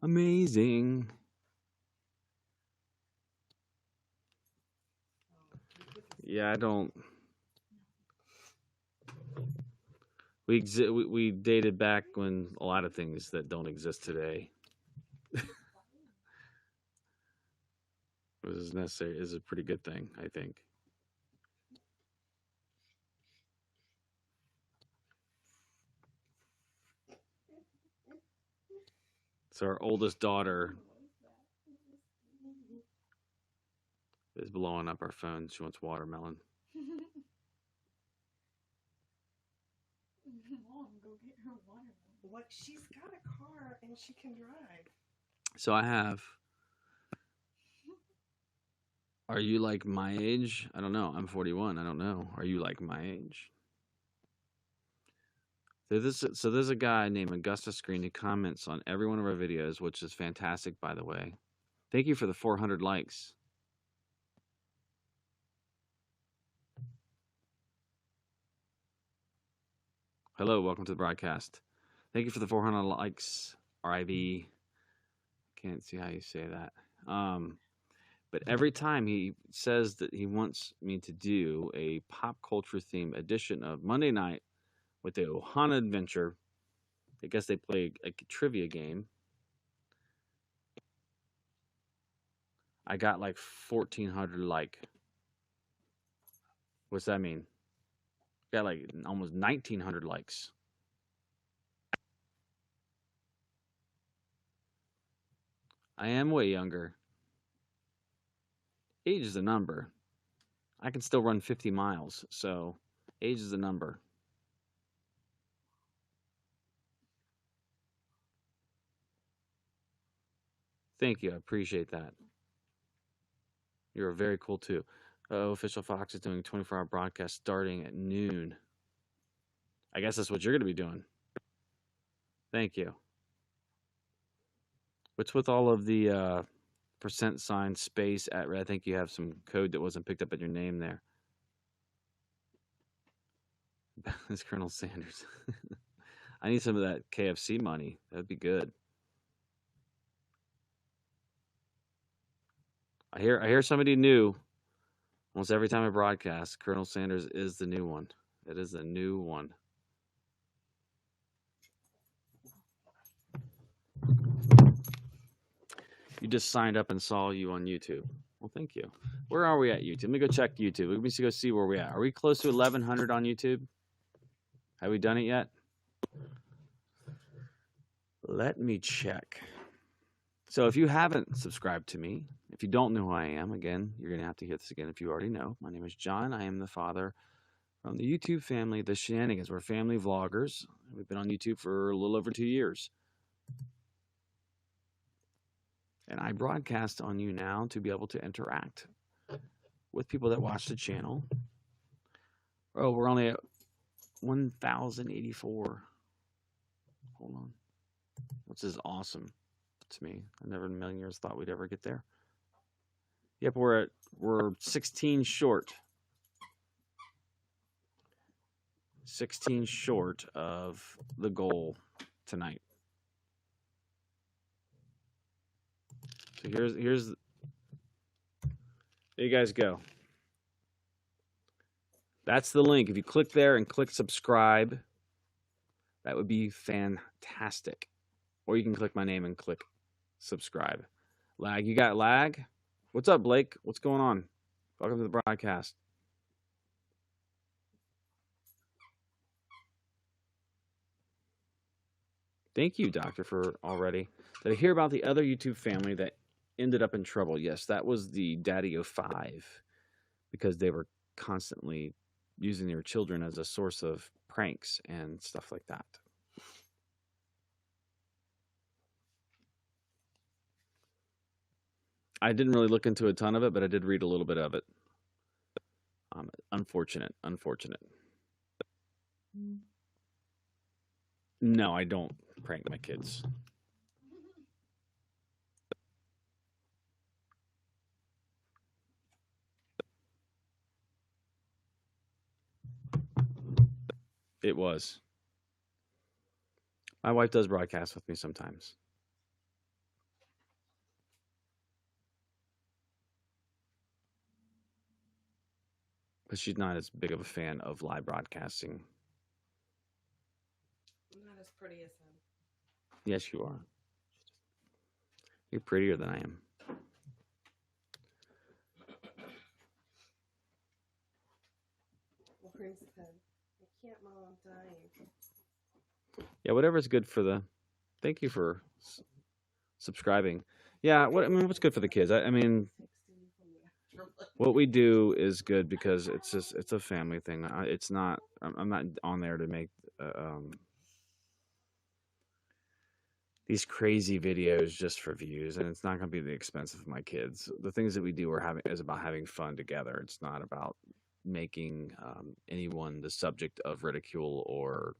Amazing. Yeah, I don't. We dated back when a lot of things that don't exist today. This is necessary. Is a pretty good thing, I think. So our oldest daughter is blowing up our phone. She wants watermelon. Mom, go get her watermelon. What? She's got a car and she can drive. So I have. Are you like my age? I don't know. I'm 41. I don't know. Are you like my age? So there's a guy named Augustus Screen who comments on every one of our videos, which is fantastic, by the way. Thank you for the 400 likes. Hello, welcome to the broadcast. Thank you for the 400 likes, RIV. Can't see how you say that. But every time he says that he wants me to do a pop culture theme edition of Monday Night with the Ohana Adventure. I guess they play a trivia game. I got like 1,400 like. What's that mean? Got like almost 1,900 likes. I am way younger. Age is a number. I can still run 50 miles, so age is a number. Thank you. I appreciate that. You're very cool too. Official Fox is doing 24-hour broadcast starting at noon. I guess that's what you're going to be doing. Thank you. What's with all of the % space at? I think you have some code that wasn't picked up in your name there. It's Colonel Sanders. I need some of that KFC money. That'd be good. I hear somebody new. Almost every time I broadcast, Colonel Sanders is the new one. It is the new one. You just signed up and saw you on YouTube. Well, thank you. Where are we at YouTube? Let me go check YouTube. Let me go see where we're at. Are we close to 1,100 on YouTube? Have we done it yet? Let me check. So if you haven't subscribed to me, if you don't know who I am, again, you're going to have to hear this again if you already know. My name is John. I am the father from the YouTube family, The Shenanigans. We're family vloggers. We've been on YouTube for a little over 2 years. And I broadcast on Younow to be able to interact with people that watch the channel. Oh, we're only at 1,084. Hold on. Which is awesome to me. I never in a million years thought we'd ever get there. Yep, we're 16 short. 16 short of the goal tonight. So here's there you guys go. That's the link. If you click there and click subscribe, that would be fantastic. Or you can click my name and click subscribe. Lag, you got lag? What's up, Blake? What's going on? Welcome to the broadcast. Thank you, Doctor, for already. Did I hear about the other YouTube family that ended up in trouble? Yes, that was the Daddy-O-5, because they were constantly using their children as a source of pranks and stuff like that. I didn't really look into a ton of it, but I did read a little bit of it. Unfortunate. No, I don't prank my kids. It was. My wife does broadcast with me sometimes. But she's not as big of a fan of live broadcasting. I'm not as pretty as him. Yes, you are. You're prettier than I am. Lauren said, I can't, Mom, I'm dying. Yeah, whatever's good for the... Thank you for subscribing. Yeah, what's good for the kids? I mean, what we do is good because it's a family thing. It's not... I'm not on there to make... these crazy videos just for views, and it's not going to be at the expense of my kids. The things that we do is about having fun together. It's not about making anyone the subject of ridicule or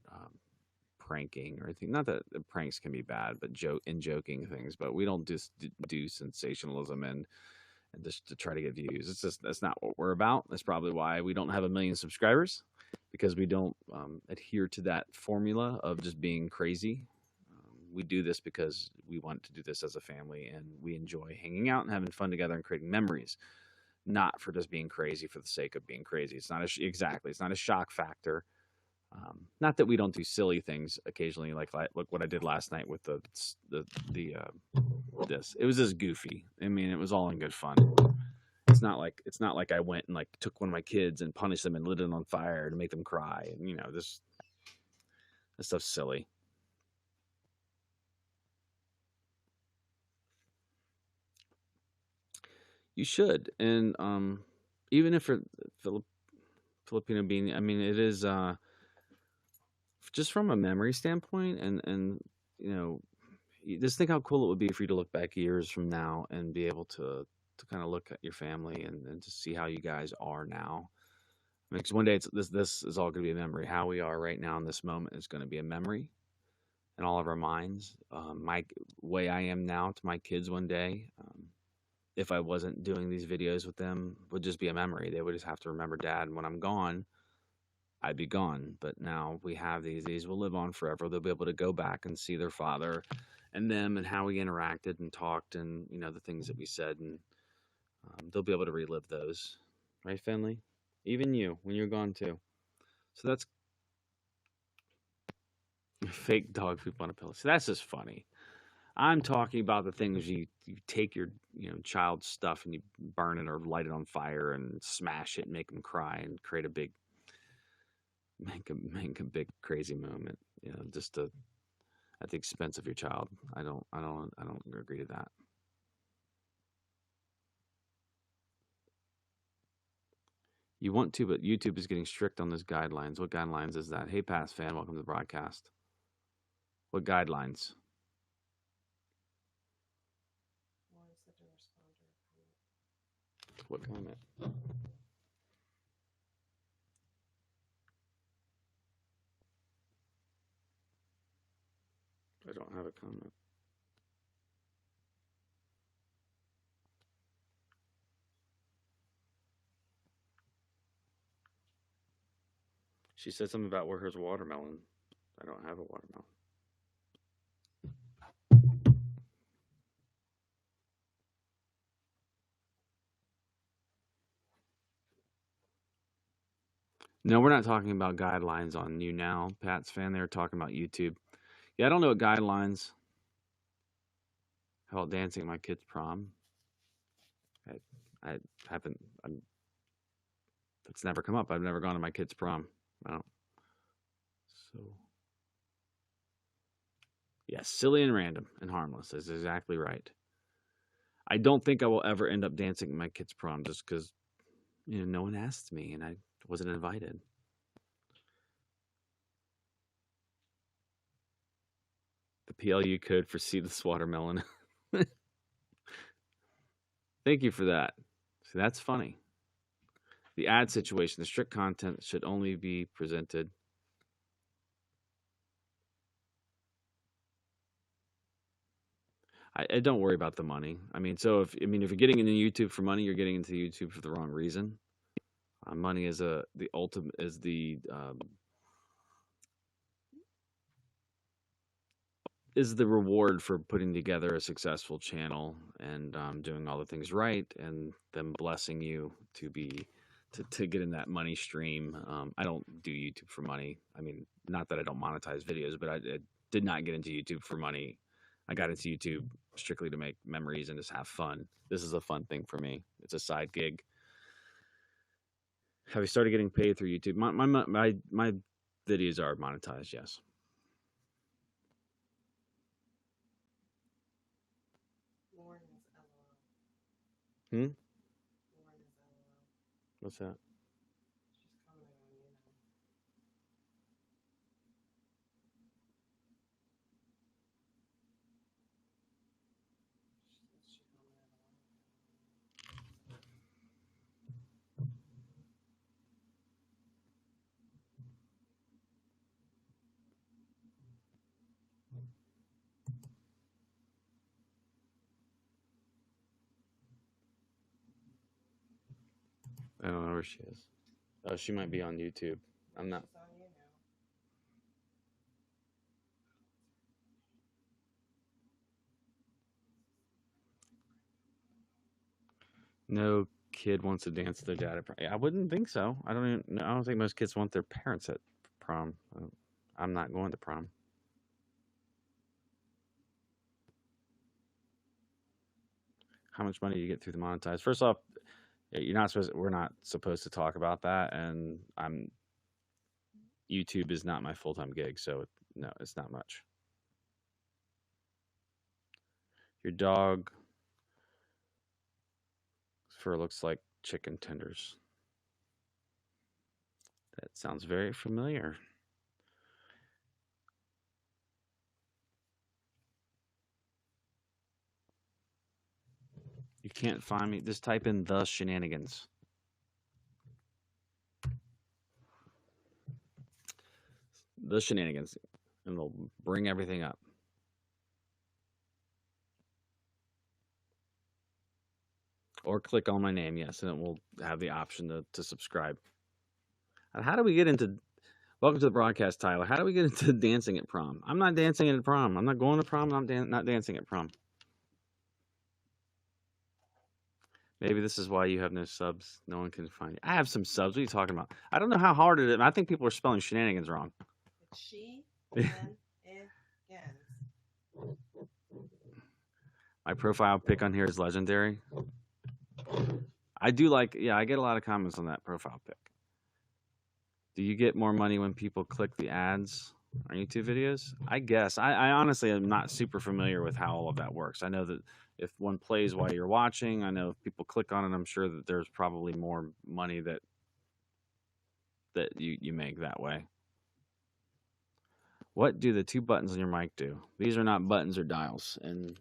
pranking or anything. Not that pranks can be bad, but joking things. But we don't just do sensationalism and just to try to get views. That's not what we're about. That's probably why we don't have 1 million subscribers, because we don't adhere to that formula of just being crazy. We do this because we want to do this as a family, and we enjoy hanging out and having fun together and creating memories, not for just being crazy for the sake of being crazy. It's not it's not a shock factor. Not that we don't do silly things occasionally, like what I did last night with this. It was just goofy. I mean, it was all in good fun. It's not like I went and like took one of my kids and punished them and lit it on fire to make them cry. And this stuff's silly. You should, and even if Filipino being, I mean, it is just from a memory standpoint, and just think how cool it would be for you to look back years from now and be able to kind of look at your family and just see how you guys are now. I mean, because one day this is all going to be a memory. How we are right now in this moment is going to be a memory in all of our minds. My way I am now to my kids one day. If I wasn't doing these videos with them, would just be a memory. They would just have to remember Dad. And when I'm gone, I'd be gone. But now we have these will live on forever. They'll be able to go back and see their father and them and how we interacted and talked and, the things that we said. And they'll be able to relive those. Right, Finley? Even you, when you're gone too. So that's fake dog poop on a pillow. So that's just funny. I'm talking about the things you take your child's stuff and you burn it or light it on fire and smash it and make them cry and create a big make a big crazy moment, just at the expense of your child. I don't agree to that. You want to, but YouTube is getting strict on those guidelines. What guidelines is that? Hey, Pass fan, welcome to the broadcast. What guidelines? What comment? I don't have a comment. She said something about where hers watermelon. I don't have a watermelon. No, we're not talking about guidelines on Younow, Pat's fan. They were talking about YouTube. Yeah, I don't know what guidelines. How about dancing at my kid's prom? I haven't. It's never come up. I've never gone to my kid's prom. I don't. So. Yes, silly and random and harmless is exactly right. I don't think I will ever end up dancing at my kid's prom just because, no one asked me and I wasn't invited. The PLU code for seedless watermelon. Thank you for that. See, that's funny. The ad situation, the strict content should only be presented. I don't worry about the money. I mean, so if you're getting into YouTube for money, you're getting into YouTube for the wrong reason. Money is the ultimate is the reward for putting together a successful channel and doing all the things right, and them blessing you to get in that money stream. I don't do YouTube for money. I mean, not that I don't monetize videos, but I did not get into YouTube for money. I got into YouTube strictly to make memories and just have fun. This is a fun thing for me. It's a side gig. Have you started getting paid through YouTube? My videos are monetized, yes. Lauren is LOL. Hmm? Lauren is LOL. What's that? She's commenting on Younow. She commented I don't know where she is. Oh, she might be on YouTube. I'm not. She's on Younow. No kid wants to dance with their dad at prom. I wouldn't think so. I don't think most kids want their parents at prom. I'm not going to prom. How much money do you get through the monetize? First off, we're not supposed to talk about that, and YouTube is not my full-time gig, so no, it's not much. Your dog fur looks like chicken tenders. That sounds very familiar. You can't find me. Just type in the shenanigans. The shenanigans, and it'll bring everything up. Or click on my name, yes, and it will have the option to subscribe. How do we get into... Welcome to the broadcast, Tyler. How do we get into dancing at prom? I'm not dancing at prom. I'm not going to prom. I'm not dancing at prom. Maybe this is why you have no subs. No one can find you. I have some subs. What are you talking about? I don't know how hard it is. I think people are spelling shenanigans wrong. It's she and again. My profile pic on here is legendary. I do like... Yeah, I get a lot of comments on that profile pic. Do you get more money when people click the ads on YouTube videos? I guess. I honestly am not super familiar with how all of that works. I know that if one plays while you're watching, I know if people click on it, I'm sure that there's probably more money that you make that way. What do the two buttons on your mic do? These are not buttons or dials. And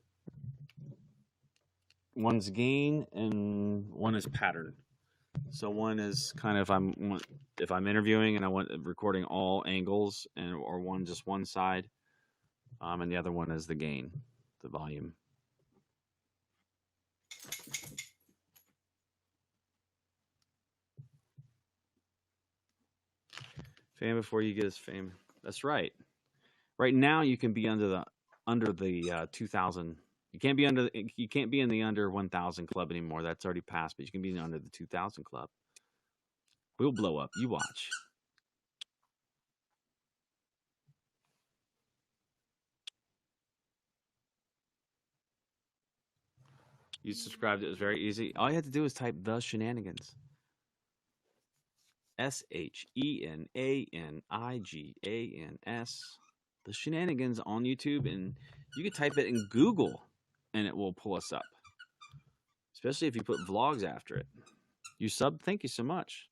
one's gain and one is pattern. So one is kind of if I'm interviewing and I want recording all angles, or one just one side. And the other one is the gain, the volume. Fan before you get his fame. That's right. Right now you can be under the 2000. You can't be in the under 1000 club anymore. That's already passed, but you can be under the 2000 club. We'll blow up. You watch. You subscribed. It was very easy. All you had to do was type the shenanigans. SHENANIGANS. The shenanigans on YouTube, and you can type it in Google, and it will pull us up. Especially if you put vlogs after it. You sub. Thank you so much.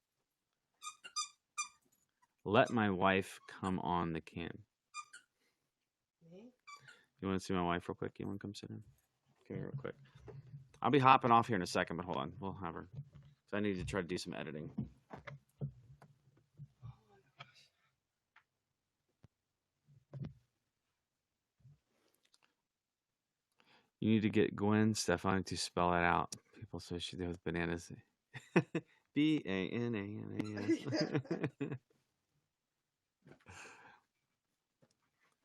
Let my wife come on the cam. You want to see my wife real quick? You want to come sit in? Come here real quick. I'll be hopping off here in a second, but hold on. We'll have her. So I need to try to do some editing. You need to get Gwen Stefani to spell it out. People say she's there with bananas. BANANAS.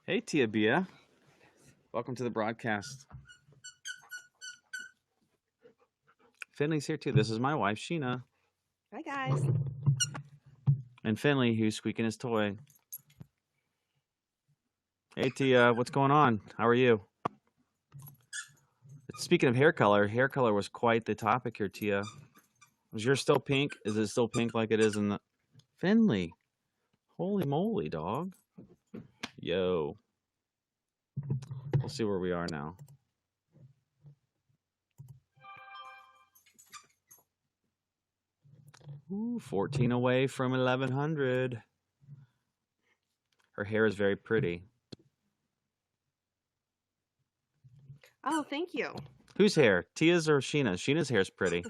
Hey, Tia Bia. Welcome to the broadcast. Finley's here too. This is my wife, Sheena. Hi, guys. And Finley, who's squeaking his toy. Hey, Tia, what's going on? How are you? Speaking of hair color was quite the topic here, Tia. Was yours still pink? Is it still pink like it is in the... Finley. Holy moly, dog. Yo. We'll see where we are now. Ooh, 14 away from 1100. Her hair is very pretty. Oh, thank you. Whose hair? Tia's or Sheena's? Sheena's hair is pretty.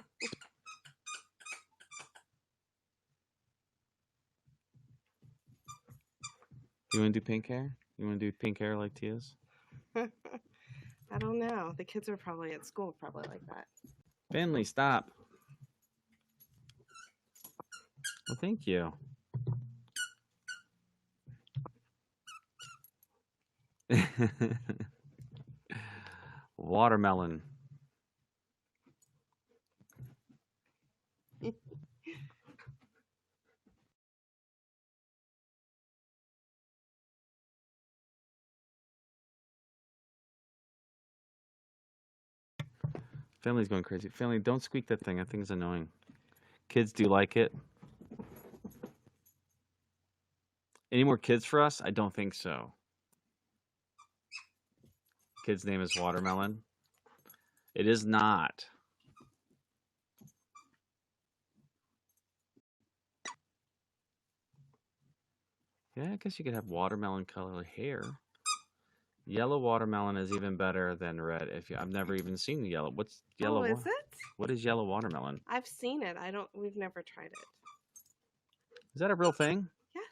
You want to do pink hair? You want to do pink hair like Tia's? I don't know. The kids are probably at school, probably like that. Finley, stop. Well, thank you. Watermelon. Finley's going crazy. Finley, don't squeak that thing. That thing's annoying. Kids do like it. Any more kids for us? I don't think so. Kid's name is Watermelon. It is not. Yeah, I guess you could have watermelon color hair. Yellow watermelon is even better than red. I've never even seen the yellow. What's yellow? Oh, is it? What is yellow watermelon? I've seen it. We've never tried it. Is that a real thing? Yes.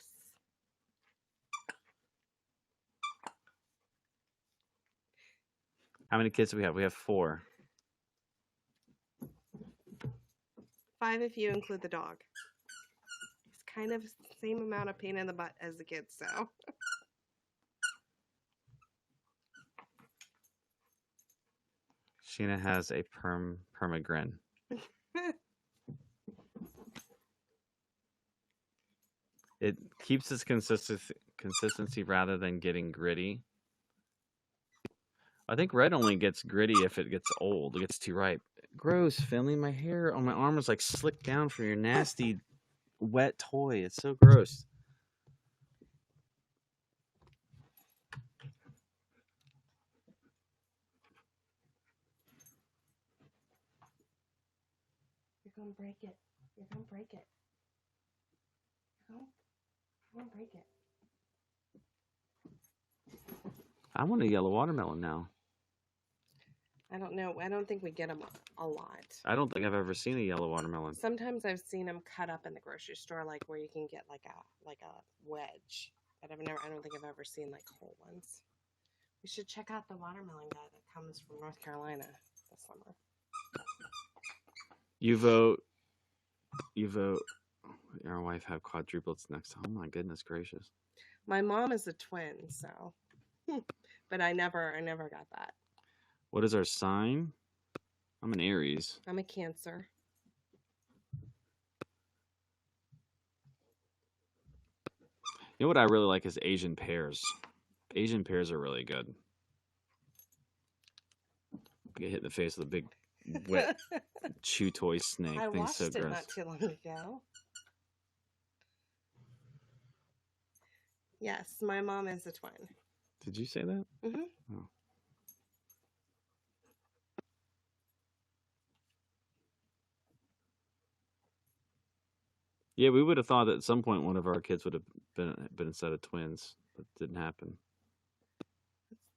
How many kids do we have? We have 4. 5 if you include the dog. It's kind of the same amount of pain in the butt as the kids, so. Sheena has a permagrin. It keeps its consistency rather than getting gritty. I think red only gets gritty if it gets old. It gets too ripe. Gross, Finley. My hair on my arm is like slicked down from your nasty, wet toy. It's so gross. You're going to break it. You're going to break it. You're going to break it. I want a yellow watermelon now. I don't know. I don't think we get them a lot. I don't think I've ever seen a yellow watermelon. Sometimes I've seen them cut up in the grocery store, like where you can get like a wedge. But I don't think I've ever seen like whole ones. You should check out the watermelon guy that comes from North Carolina this summer. You vote. You vote. Our wife have quadruplets next time. Oh my goodness gracious. My mom is a twin, so. But I never got that. What is our sign? I'm an Aries. I'm a Cancer. You know what I really like is Asian pears. Asian pears are really good. Get hit in the face with a big, wet, chew toy snake. I Thing's watched so it gross. not too long ago. Yes, my mom is a twin. Did you say that? Mm-hmm. Oh. Yeah, we would have thought that at some point one of our kids would have been a set of twins, but it didn't happen.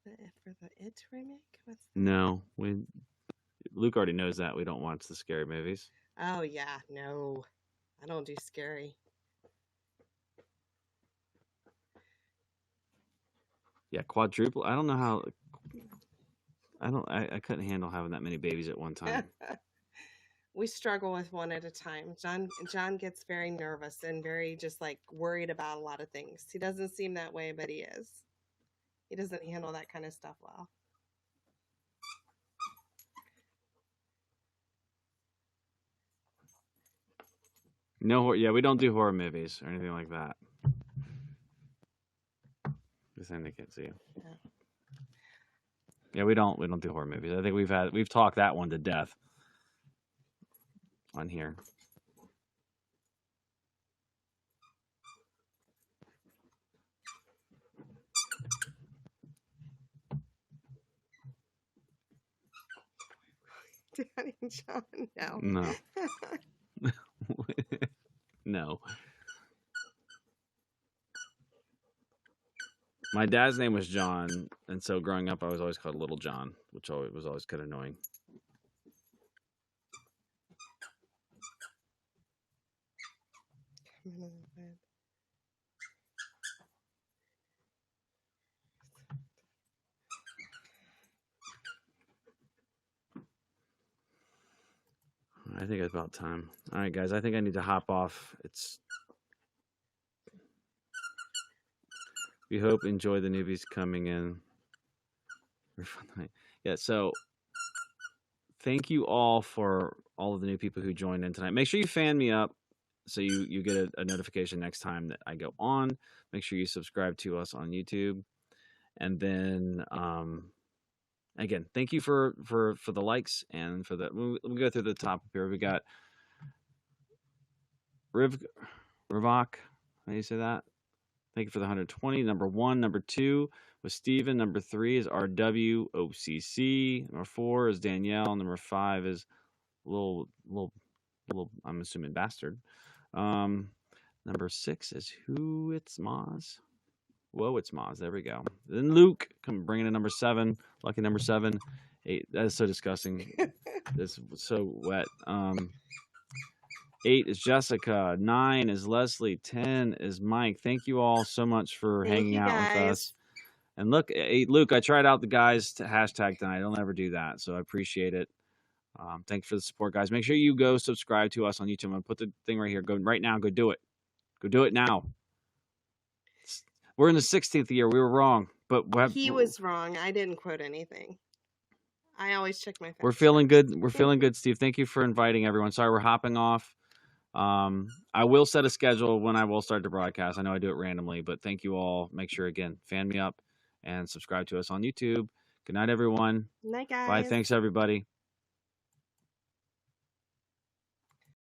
What's for the It remake? No, Luke already knows that we don't watch the scary movies. Oh yeah, no, I don't do scary. Yeah, quadruple. I don't know how. I couldn't handle having that many babies at one time. We struggle with one at a time. John gets very nervous and very just like worried about a lot of things. He doesn't seem that way, but he is. He doesn't handle that kind of stuff well. No, yeah, we don't do horror movies or anything like that. Just saying they can't see you. Yeah, we don't do horror movies. I think we've talked that one to death on here. Daddy and John, no. No. No. My dad's name was John, and so growing up, I was always called Little John, which was always kind of annoying. I think it's about time. All right, guys, I think I need to hop off. We hope enjoy the newbies coming in. Yeah, so thank you all for all of the new people who joined in tonight. Make sure you fan me up so you get a notification next time that I go on. Make sure you subscribe to us on YouTube. And then again, thank you for the likes and for the. We'll go through the top here. We got Rivak. How do you say that? Thank you for the 120. Number 1, number 2 was Steven. Number 3 is RWOCC. Number 4 is Danielle. Number 5 is little. I'm assuming bastard. Number 6 is Who It's Moz. Whoa, it's Moz. There we go. Then Luke, come bringing in number 7. Lucky number 7. 8. That is so disgusting. It's so wet. 8 is Jessica. 9 is Leslie. 10 is Mike. Thank you all so much for hanging out with us. And look, Luke, I tried out the guys to hashtag tonight. I don't ever do that, so I appreciate it. Thanks for the support, guys. Make sure you go subscribe to us on YouTube. I'm going to put the thing right here. Go right now. Go do it. Go do it now. We're in the 16th year. We were wrong, but he was wrong. I didn't quote anything. I always check my facts. We're feeling good. We're feeling good, Steve. Thank you for inviting everyone. Sorry, we're hopping off. I will set a schedule when I will start to broadcast. I know I do it randomly, but thank you all. Make sure, again, fan me up and subscribe to us on YouTube. Good night, everyone. Night, guys. Bye. Thanks, everybody.